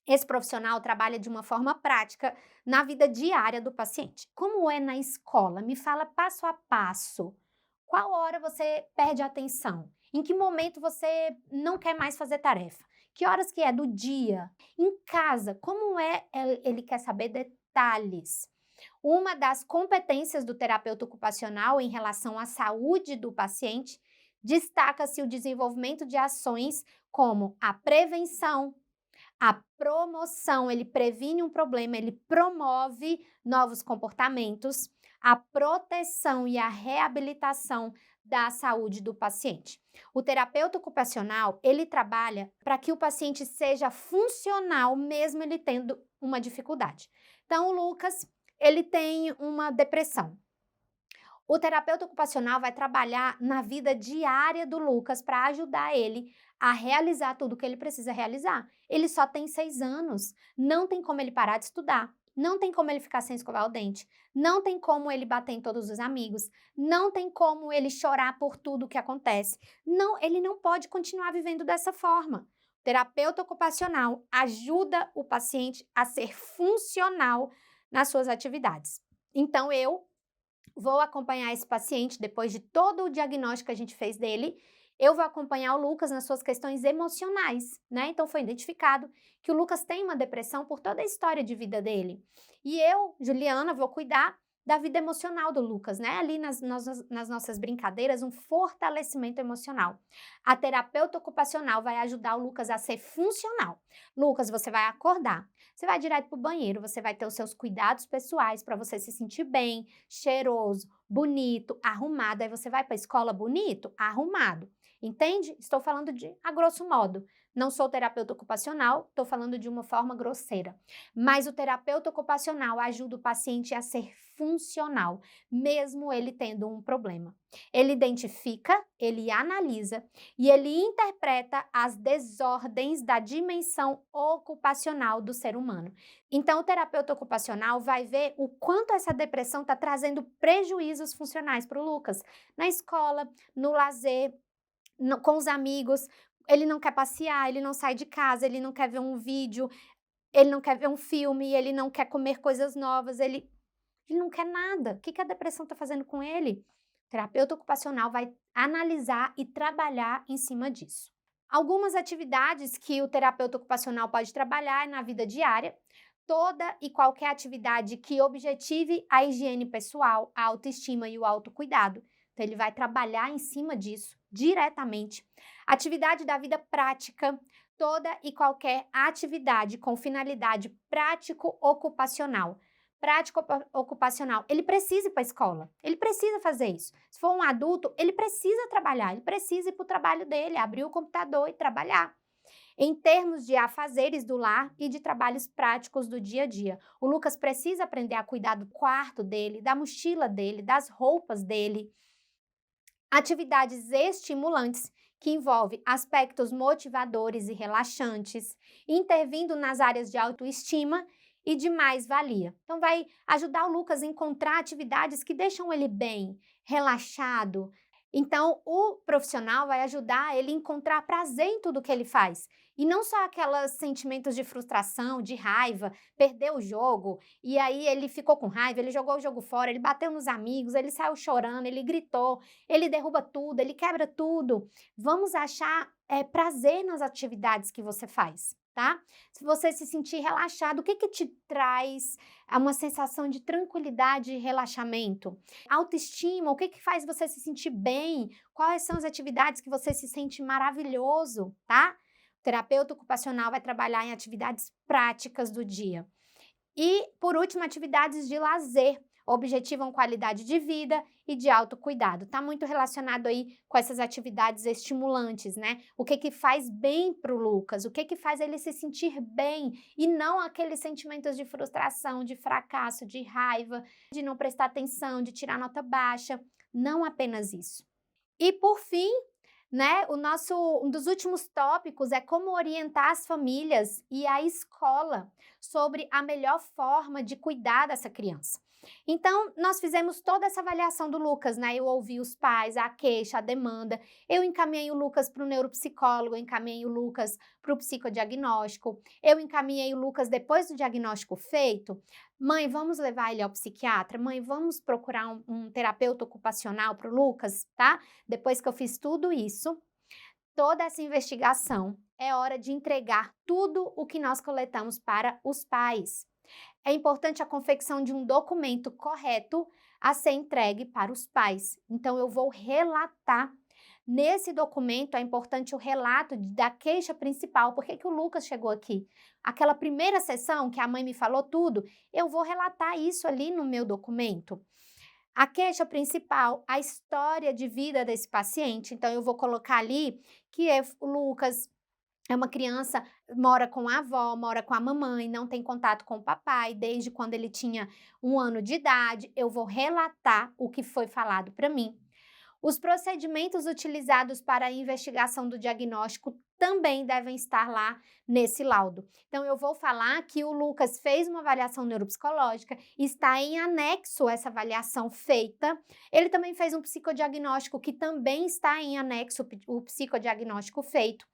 Esse profissional trabalha de uma forma prática na vida diária do paciente. Como é na escola? Me fala passo a passo. Qual hora você perde a atenção? Em que momento você não quer mais fazer tarefa? Que horas que é do dia? Em casa, como é? Ele quer saber detalhes. Uma das competências do terapeuta ocupacional em relação à saúde do paciente destaca-se o desenvolvimento de ações como a prevenção, A promoção, ele previne um problema, ele promove novos comportamentos, a proteção e a reabilitação da saúde do paciente. O terapeuta ocupacional, ele trabalha para que o paciente seja funcional, mesmo ele tendo uma dificuldade. Então, o Lucas, ele tem uma depressão. O terapeuta ocupacional vai trabalhar na vida diária do Lucas para ajudar ele a realizar tudo o que ele precisa realizar. Ele só tem 6 anos, não tem como ele parar de estudar, não tem como ele ficar sem escovar o dente, não tem como ele bater em todos os amigos, não tem como ele chorar por tudo o que acontece. Não, ele não pode continuar vivendo dessa forma. O terapeuta ocupacional ajuda o paciente a ser funcional nas suas atividades. Então, eu vou acompanhar esse paciente depois de todo o diagnóstico que a gente fez dele. Eu vou acompanhar o Lucas nas suas questões emocionais, né? Então, foi identificado que o Lucas tem uma depressão por toda a história de vida dele. E eu, Juliana, vou cuidar da vida emocional do Lucas, né? Ali nas nossas brincadeiras, um fortalecimento emocional. A terapeuta ocupacional vai ajudar o Lucas a ser funcional. Lucas, você vai acordar, você vai direto para o banheiro, você vai ter os seus cuidados pessoais para você se sentir bem, cheiroso, bonito, arrumado. Aí você vai para a escola bonito, arrumado. Entende? Estou falando a grosso modo. Não sou terapeuta ocupacional, estou falando de uma forma grosseira. Mas o terapeuta ocupacional ajuda o paciente a ser funcional, mesmo ele tendo um problema. Ele identifica, ele analisa e ele interpreta as desordens da dimensão ocupacional do ser humano. Então, o terapeuta ocupacional vai ver o quanto essa depressão está trazendo prejuízos funcionais para o Lucas, na escola, no lazer, com os amigos. Ele não quer passear, ele não sai de casa, ele não quer ver um vídeo, ele não quer ver um filme, ele não quer comer coisas novas, ele não quer nada. O que a depressão está fazendo com ele? O terapeuta ocupacional vai analisar e trabalhar em cima disso. Algumas atividades que o terapeuta ocupacional pode trabalhar na vida diária, toda e qualquer atividade que objetive a higiene pessoal, a autoestima e o autocuidado. Então, ele vai trabalhar em cima disso diretamente. Atividade da vida prática, toda e qualquer atividade com finalidade prático-ocupacional. Prático-ocupacional, ele precisa ir para a escola, ele precisa fazer isso. Se for um adulto, ele precisa trabalhar, ele precisa ir para o trabalho dele, abrir o computador e trabalhar. Em termos de afazeres do lar e de trabalhos práticos do dia a dia, o Lucas precisa aprender a cuidar do quarto dele, da mochila dele, das roupas dele. Atividades estimulantes, que envolvem aspectos motivadores e relaxantes, intervindo nas áreas de autoestima e de mais-valia. Então, vai ajudar o Lucas a encontrar atividades que deixam ele bem, relaxado. Então, o profissional vai ajudar ele a encontrar prazer em tudo que ele faz. E não só aqueles sentimentos de frustração, de raiva, perdeu o jogo, e aí ele ficou com raiva, ele jogou o jogo fora, ele bateu nos amigos, ele saiu chorando, ele gritou, ele derruba tudo, ele quebra tudo. Vamos achar prazer nas atividades que você faz, tá? Se você se sentir relaxado, o que te traz uma sensação de tranquilidade e relaxamento? Autoestima, o que faz você se sentir bem? Quais são as atividades que você se sente maravilhoso, tá? O terapeuta ocupacional vai trabalhar em atividades práticas do dia. E, por último, atividades de lazer. Objetivam qualidade de vida e de autocuidado. Está muito relacionado aí com essas atividades estimulantes, né? O que faz bem para o Lucas, o que faz ele se sentir bem e não aqueles sentimentos de frustração, de fracasso, de raiva, de não prestar atenção, de tirar nota baixa. Não apenas isso. E por fim, né, um dos últimos tópicos é como orientar as famílias e a escola sobre a melhor forma de cuidar dessa criança. Então, nós fizemos toda essa avaliação do Lucas, né? Eu ouvi os pais, a queixa, a demanda, eu encaminhei o Lucas para o neuropsicólogo, eu encaminhei o Lucas para o psicodiagnóstico, eu encaminhei o Lucas depois do diagnóstico feito. Mãe, vamos levar ele ao psiquiatra? Mãe, vamos procurar um terapeuta ocupacional para o Lucas, tá? Depois que eu fiz tudo isso, toda essa investigação, é hora de entregar tudo o que nós coletamos para os pais. É importante a confecção de um documento correto a ser entregue para os pais. Então, eu vou relatar Nesse documento é importante o relato da queixa principal. Por que o Lucas chegou aqui? Aquela primeira sessão que a mãe me falou tudo, eu vou relatar isso ali no meu documento. A queixa principal, a história de vida desse paciente. Então, eu vou colocar ali que o Lucas é uma criança, mora com a avó, mora com a mamãe, não tem contato com o papai desde quando ele tinha 1 ano de idade. Eu vou relatar o que foi falado para mim. Os procedimentos utilizados para a investigação do diagnóstico também devem estar lá nesse laudo. Então, eu vou falar que o Lucas fez uma avaliação neuropsicológica, está em anexo essa avaliação feita. Ele também fez um psicodiagnóstico que também está em anexo o psicodiagnóstico feito.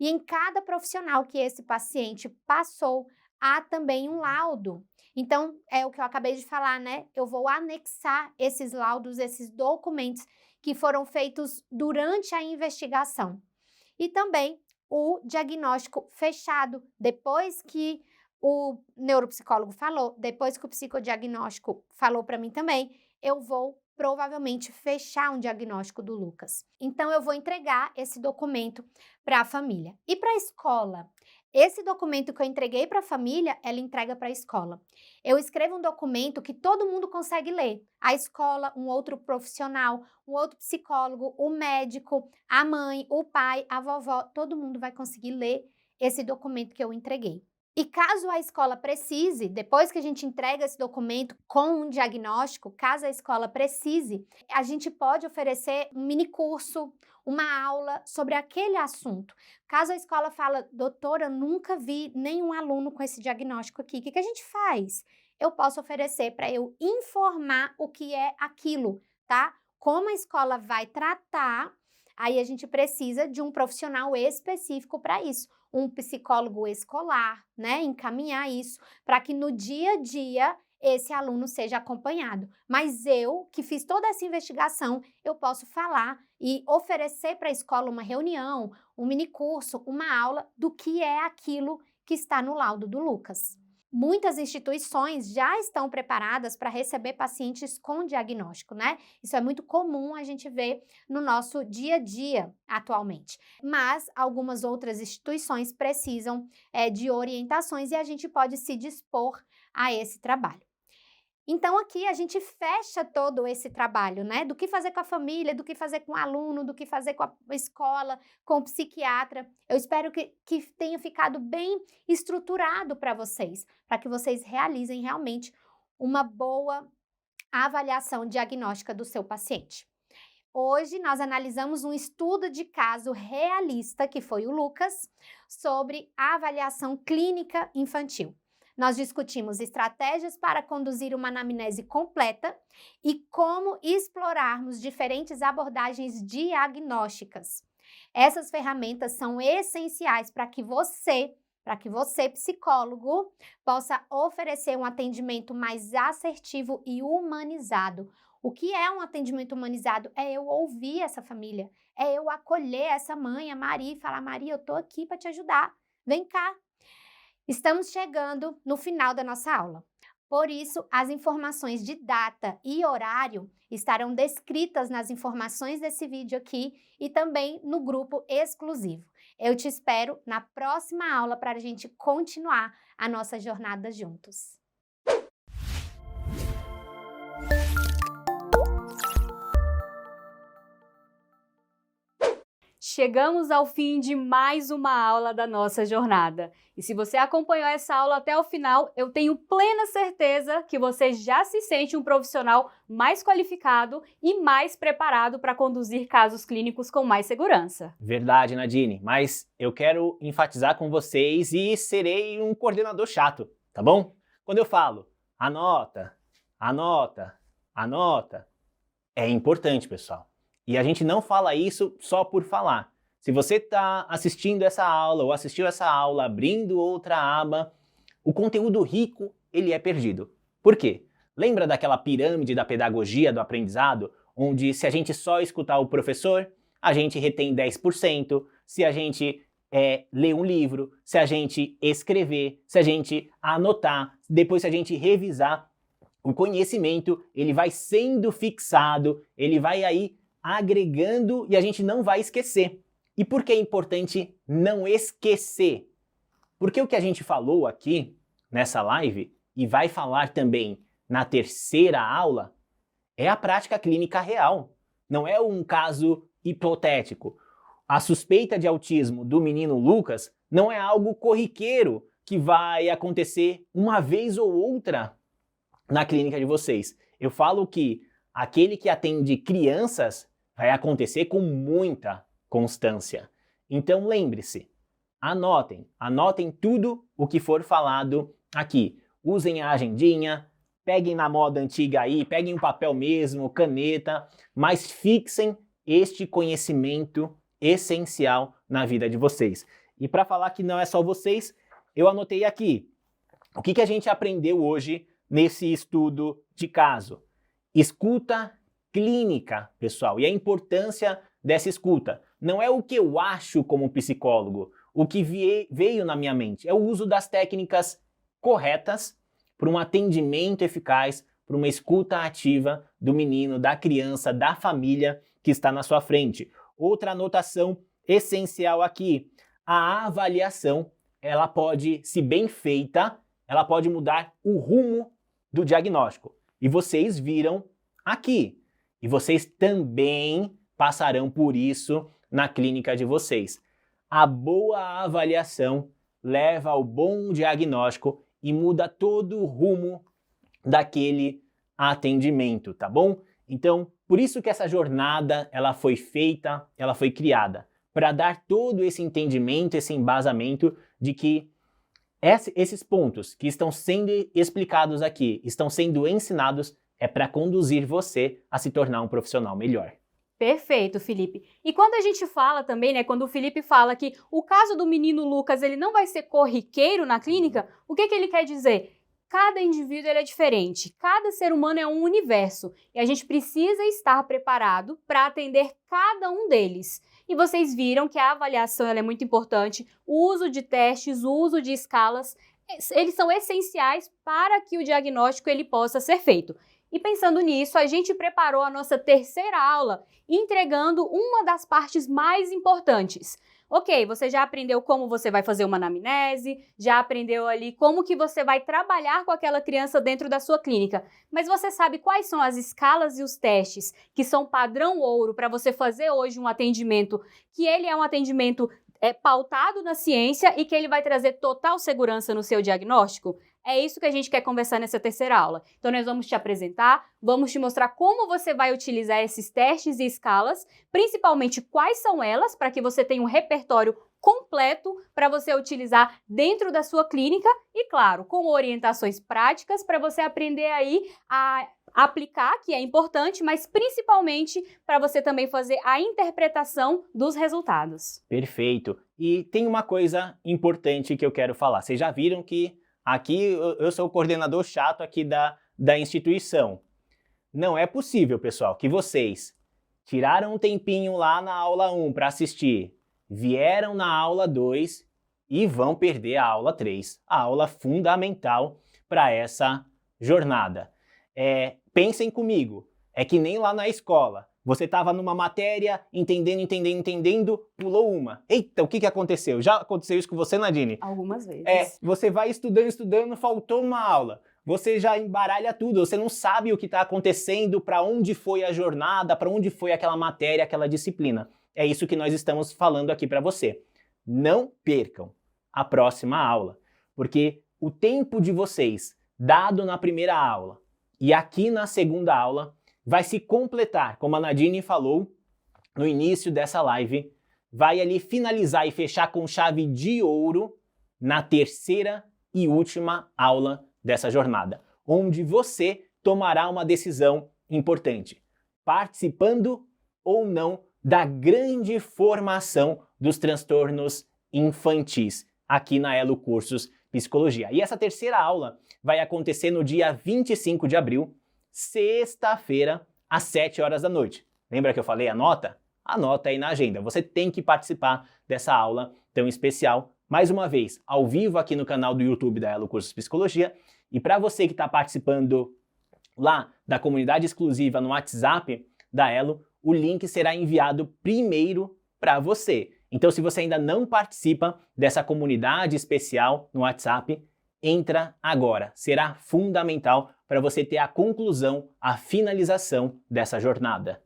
E em cada profissional que esse paciente passou, há também um laudo. Então, é o que eu acabei de falar, né? Eu vou anexar esses laudos, esses documentos que foram feitos durante a investigação. E também o diagnóstico fechado, depois que o neuropsicólogo falou, depois que o psicodiagnóstico falou para mim também, eu vou provavelmente fechar um diagnóstico do Lucas. Então, eu vou entregar esse documento para a família. E para a escola? Esse documento que eu entreguei para a família, ela entrega para a escola. Eu escrevo um documento que todo mundo consegue ler. A escola, um outro profissional, um outro psicólogo, o médico, a mãe, o pai, a vovó, todo mundo vai conseguir ler esse documento que eu entreguei. E caso a escola precise, depois que a gente entrega esse documento com um diagnóstico, caso a escola precise, a gente pode oferecer um mini curso, uma aula sobre aquele assunto. Caso a escola fala, doutora, nunca vi nenhum aluno com esse diagnóstico aqui, o que a gente faz? Eu posso oferecer para eu informar o que é aquilo, tá? Como a escola vai tratar, aí a gente precisa de um profissional específico para isso. Um psicólogo escolar, né? Encaminhar isso para que no dia a dia esse aluno seja acompanhado. Mas eu, que fiz toda essa investigação, eu posso falar e oferecer para a escola uma reunião, um minicurso, uma aula do que é aquilo que está no laudo do Lucas. Muitas instituições já estão preparadas para receber pacientes com diagnóstico, né? Isso é muito comum a gente ver no nosso dia a dia atualmente. Mas algumas outras instituições precisam de orientações e a gente pode se dispor a esse trabalho. Então, aqui a gente fecha todo esse trabalho, né? Do que fazer com a família, do que fazer com o aluno, do que fazer com a escola, com o psiquiatra. Eu espero que tenha ficado bem estruturado para que vocês realizem realmente uma boa avaliação diagnóstica do seu paciente. Hoje, nós analisamos um estudo de caso realista, que foi o Lucas, sobre a avaliação clínica infantil. Nós discutimos estratégias para conduzir uma anamnese completa e como explorarmos diferentes abordagens diagnósticas. Essas ferramentas são essenciais para que você, psicólogo, possa oferecer um atendimento mais assertivo e humanizado. O que é um atendimento humanizado? É eu ouvir essa família, é eu acolher essa mãe, a Maria, e falar, Maria, eu estou aqui para te ajudar, vem cá. Estamos chegando no final da nossa aula. Por isso, as informações de data e horário estarão descritas nas informações desse vídeo aqui e também no grupo exclusivo. Eu te espero na próxima aula para a gente continuar a nossa jornada juntos. Chegamos ao fim de mais uma aula da nossa jornada. E se você acompanhou essa aula até o final, eu tenho plena certeza que você já se sente um profissional mais qualificado e mais preparado para conduzir casos clínicos com mais segurança. Verdade, Nadine, mas eu quero enfatizar com vocês e serei um coordenador chato, tá bom? Quando eu falo anota, anota, anota, é importante, pessoal. E a gente não fala isso só por falar. Se você está assistindo essa aula ou assistiu essa aula abrindo outra aba, o conteúdo rico, ele é perdido. Por quê? Lembra daquela pirâmide da pedagogia do aprendizado, onde se a gente só escutar o professor, a gente retém 10%, se a gente ler um livro, se a gente escrever, se a gente anotar, depois se a gente revisar, o conhecimento, ele vai sendo fixado, ele vai aí agregando e a gente não vai esquecer. E por que é importante não esquecer? Porque o que a gente falou aqui nessa live e vai falar também na terceira aula é a prática clínica real. Não é um caso hipotético. A suspeita de autismo do menino Lucas não é algo corriqueiro que vai acontecer uma vez ou outra na clínica de vocês. Eu falo que aquele que atende crianças vai acontecer com muita constância. Então lembre-se, anotem tudo o que for falado aqui. Usem a agendinha, peguem na moda antiga aí, peguem um papel mesmo, caneta, mas fixem este conhecimento essencial na vida de vocês. E para falar que não é só vocês, eu anotei aqui o que a gente aprendeu hoje nesse estudo de caso. Escuta clínica, pessoal, e a importância dessa escuta. Não é o que eu acho como psicólogo, o que veio na minha mente, é o uso das técnicas corretas para um atendimento eficaz, para uma escuta ativa do menino, da criança, da família que está na sua frente. Outra anotação essencial aqui, a avaliação, ela pode, se bem feita, ela pode mudar o rumo do diagnóstico. E vocês viram aqui. E vocês também passarão por isso na clínica de vocês. A boa avaliação leva ao bom diagnóstico e muda todo o rumo daquele atendimento, tá bom? Então, por isso que essa jornada, ela foi feita, ela foi criada, para dar todo esse entendimento, esse embasamento de que esses pontos que estão sendo explicados aqui, estão sendo ensinados, é para conduzir você a se tornar um profissional melhor. Perfeito, Felipe. E quando a gente fala também, né, quando o Felipe fala que o caso do menino Lucas, ele não vai ser corriqueiro na clínica, o que ele quer dizer? Cada indivíduo ele é diferente, cada ser humano é um universo e a gente precisa estar preparado para atender cada um deles. E vocês viram que a avaliação ela é muito importante, o uso de testes, o uso de escalas, eles são essenciais para que o diagnóstico ele possa ser feito. E pensando nisso, a gente preparou a nossa terceira aula entregando uma das partes mais importantes. Ok, você já aprendeu como você vai fazer uma anamnese, já aprendeu ali como que você vai trabalhar com aquela criança dentro da sua clínica, mas você sabe quais são as escalas e os testes que são padrão ouro para você fazer hoje um atendimento, que ele é um atendimento pautado na ciência e que ele vai trazer total segurança no seu diagnóstico? É isso que a gente quer conversar nessa terceira aula. Então nós vamos te apresentar, vamos te mostrar como você vai utilizar esses testes e escalas, principalmente quais são elas, para que você tenha um repertório completo para você utilizar dentro da sua clínica e, claro, com orientações práticas para você aprender aí a aplicar, que é importante, mas principalmente para você também fazer a interpretação dos resultados. Perfeito. E tem uma coisa importante que eu quero falar. Vocês já viram que aqui eu sou o coordenador chato aqui da instituição. Não é possível, pessoal, que vocês tiraram um tempinho lá na aula 1 para assistir, vieram na aula 2 e vão perder a aula 3, a aula fundamental para essa jornada. Pensem comigo, é que nem lá na escola. Você estava numa matéria, entendendo, pulou uma. Eita, o que aconteceu? Já aconteceu isso com você, Nadine? Algumas vezes. Você vai estudando, faltou uma aula. Você já embaralha tudo, você não sabe o que está acontecendo, para onde foi a jornada, para onde foi aquela matéria, aquela disciplina. É isso que nós estamos falando aqui para você. Não percam a próxima aula, porque o tempo de vocês, dado na primeira aula e aqui na segunda aula, vai se completar, como a Nadine falou no início dessa live, vai ali finalizar e fechar com chave de ouro na terceira e última aula dessa jornada, onde você tomará uma decisão importante, participando ou não da grande formação dos transtornos infantis aqui na Elo Cursos Psicologia. E essa terceira aula vai acontecer no dia 25 de abril, sexta-feira, às 7 horas da noite. Lembra que eu falei anota? Anota aí na agenda. Você tem que participar dessa aula tão especial, mais uma vez, ao vivo aqui no canal do YouTube da Elo Cursos Psicologia. E para você que está participando lá da comunidade exclusiva no WhatsApp da Elo, o link será enviado primeiro para você. Então, se você ainda não participa dessa comunidade especial no WhatsApp, entra agora. Será fundamental para você ter a conclusão, a finalização dessa jornada.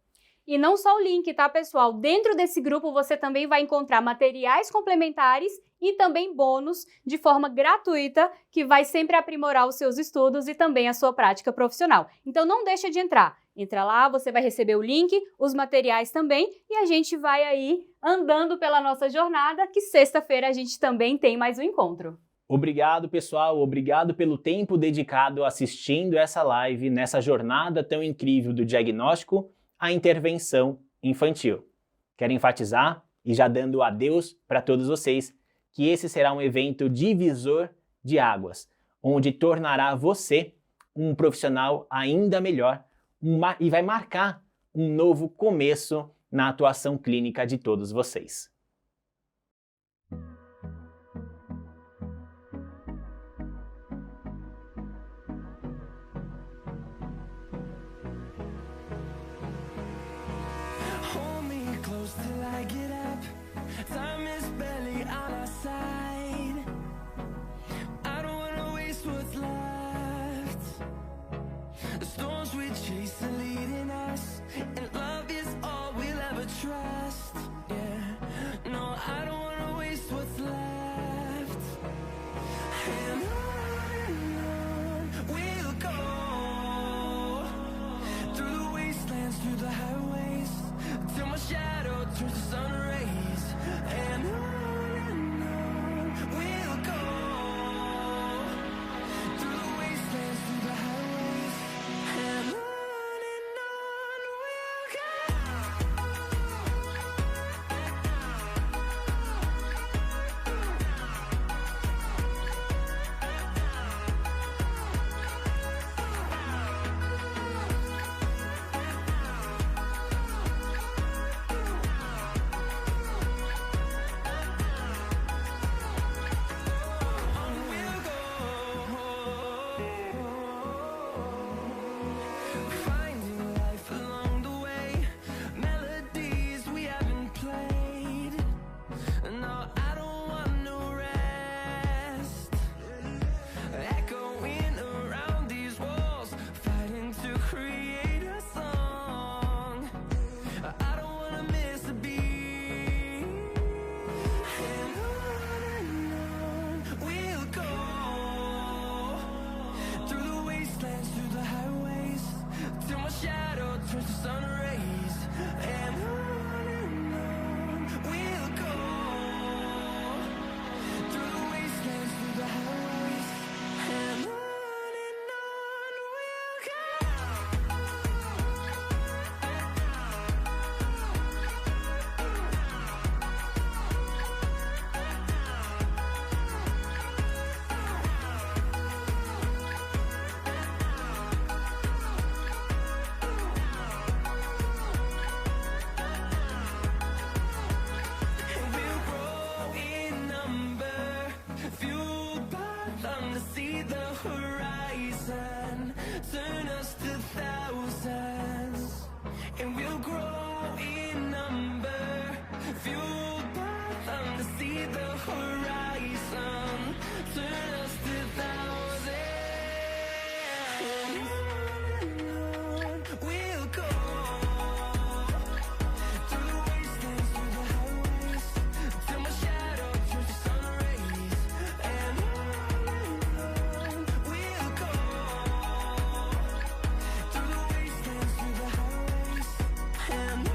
E não só o link, tá, pessoal? Dentro desse grupo você também vai encontrar materiais complementares e também bônus de forma gratuita, que vai sempre aprimorar os seus estudos e também a sua prática profissional. Então não deixa de entrar. Entra lá, você vai receber o link, os materiais também, e a gente vai aí andando pela nossa jornada, que sexta-feira a gente também tem mais um encontro. Obrigado, pessoal. Obrigado pelo tempo dedicado assistindo essa live nessa jornada tão incrível do diagnóstico à intervenção infantil. Quero enfatizar, e já dando adeus para todos vocês, que esse será um evento divisor de águas, onde tornará você um profissional ainda melhor e vai marcar um novo começo na atuação clínica de todos vocês. Hold me close till I get up. Time is barely on our side. I don't wanna waste what's left. The storms we chase are leading us, and love is all we'll ever trust. Yeah, no, I don't wanna waste what's left. And on we'll go, through the wastelands, through the highways, till my shadow turns to sun rays. And on we'll go, through the wastelands, through the highways. And on we'll go. Finding life along the way, melodies we haven't played. No, I don't want no rest. Echoing around these walls, fighting to create a song. I don't wanna miss a beat. And on we'll go, through the wastelands, through the highways, till my shadow turns to sun rays. And on we'll go, through the wastelands, through the highways. And on we'll go. And we'll grow in number, fueled by them to see the horizon, turn us to thousands. And we'll grow in number, fueled by them to see the horizon, turn us to thousands. And on we'll go, through the wastelands, through the highways, till my shadow turns to sun rays. And on we'll go, through the wastelands, through the highways. And on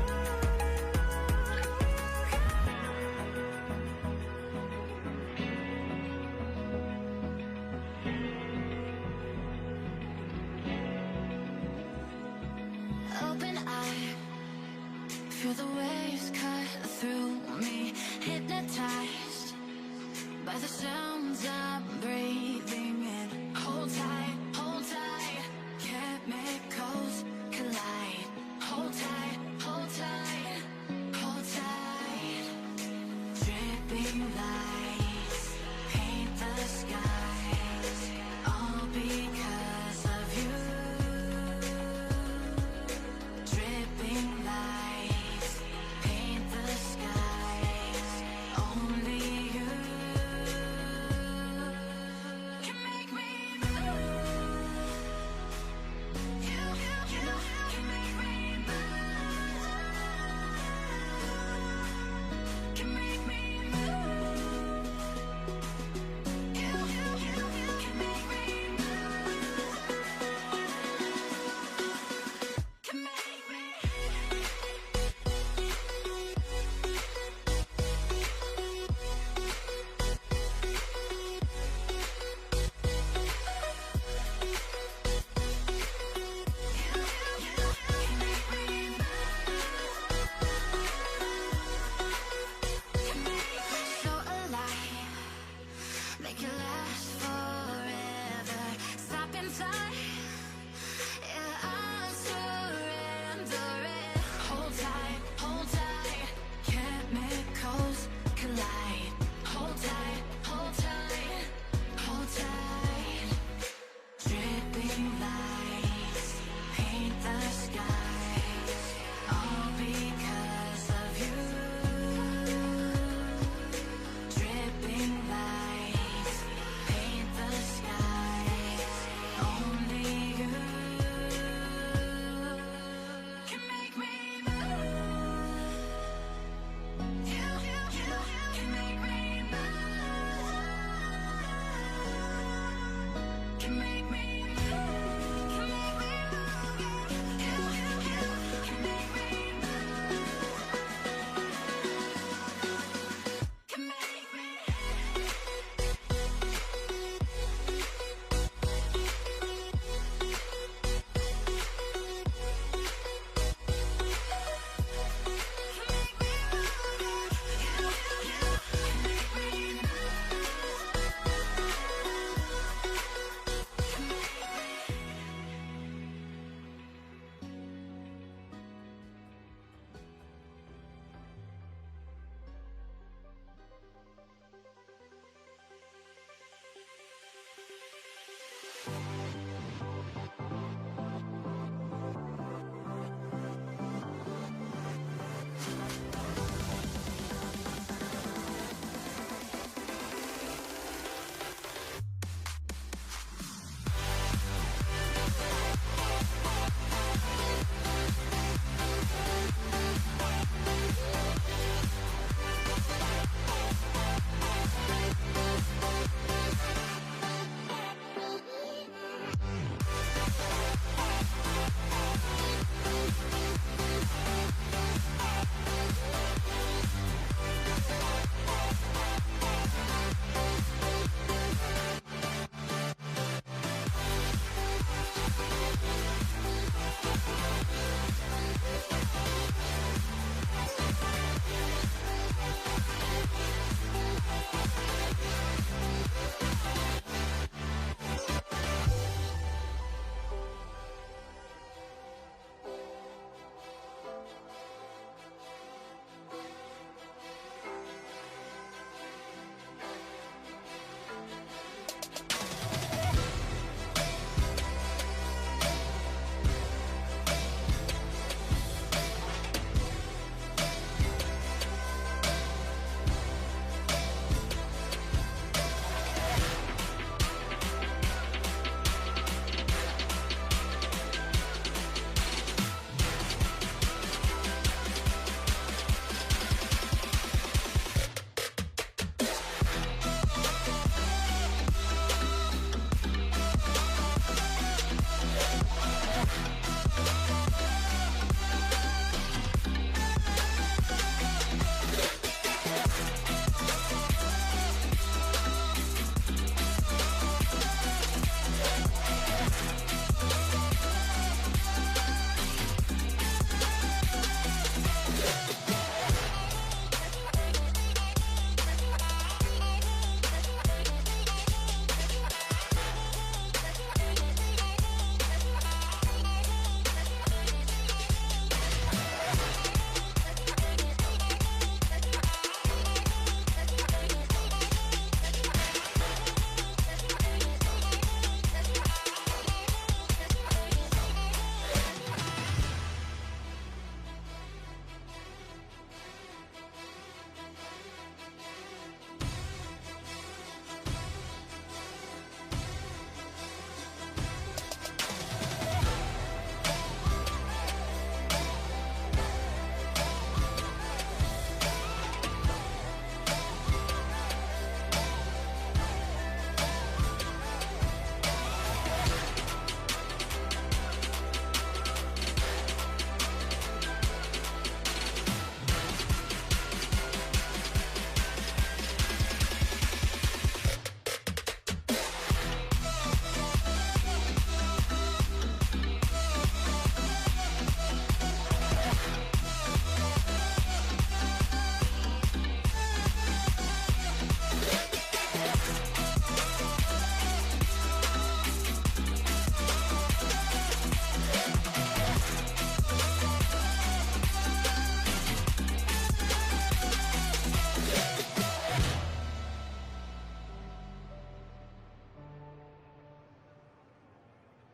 Open eye, feel the waves cut through me, hypnotized by the sounds I'm breathing in. Hold tight, chemicals collide. Hold tight, hold tight, hold tight. Dripping lights paint the skies, all because of you. Dripping lights. paint the sky.